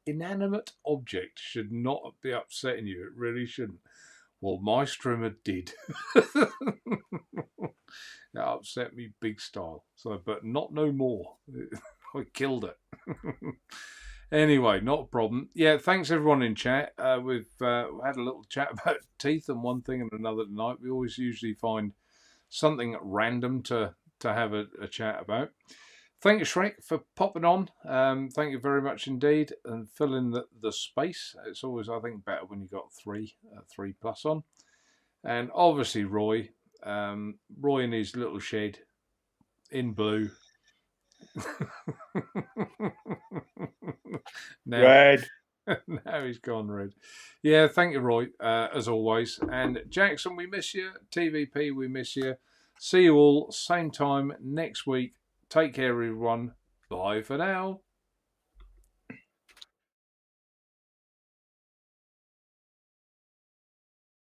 inanimate object should not be upsetting you. It really shouldn't. Well, my strimmer did. That upset me big style. So, but not no more. I killed it. Anyway, not a problem. Yeah, thanks everyone in chat. We've had a little chat about teeth and one thing and another tonight. We always usually find something random to have a chat about. Thank you, Shrek, for popping on. Thank you very much indeed, and filling the space. It's always, I think, better when you got three plus on. And obviously, Roy in his little shed in blue. Red. Now he's gone red. Yeah, thank you, Roy, as always. And Jackson, we miss you. TVP, we miss you. See you all same time next week. Take care, everyone. Bye for now.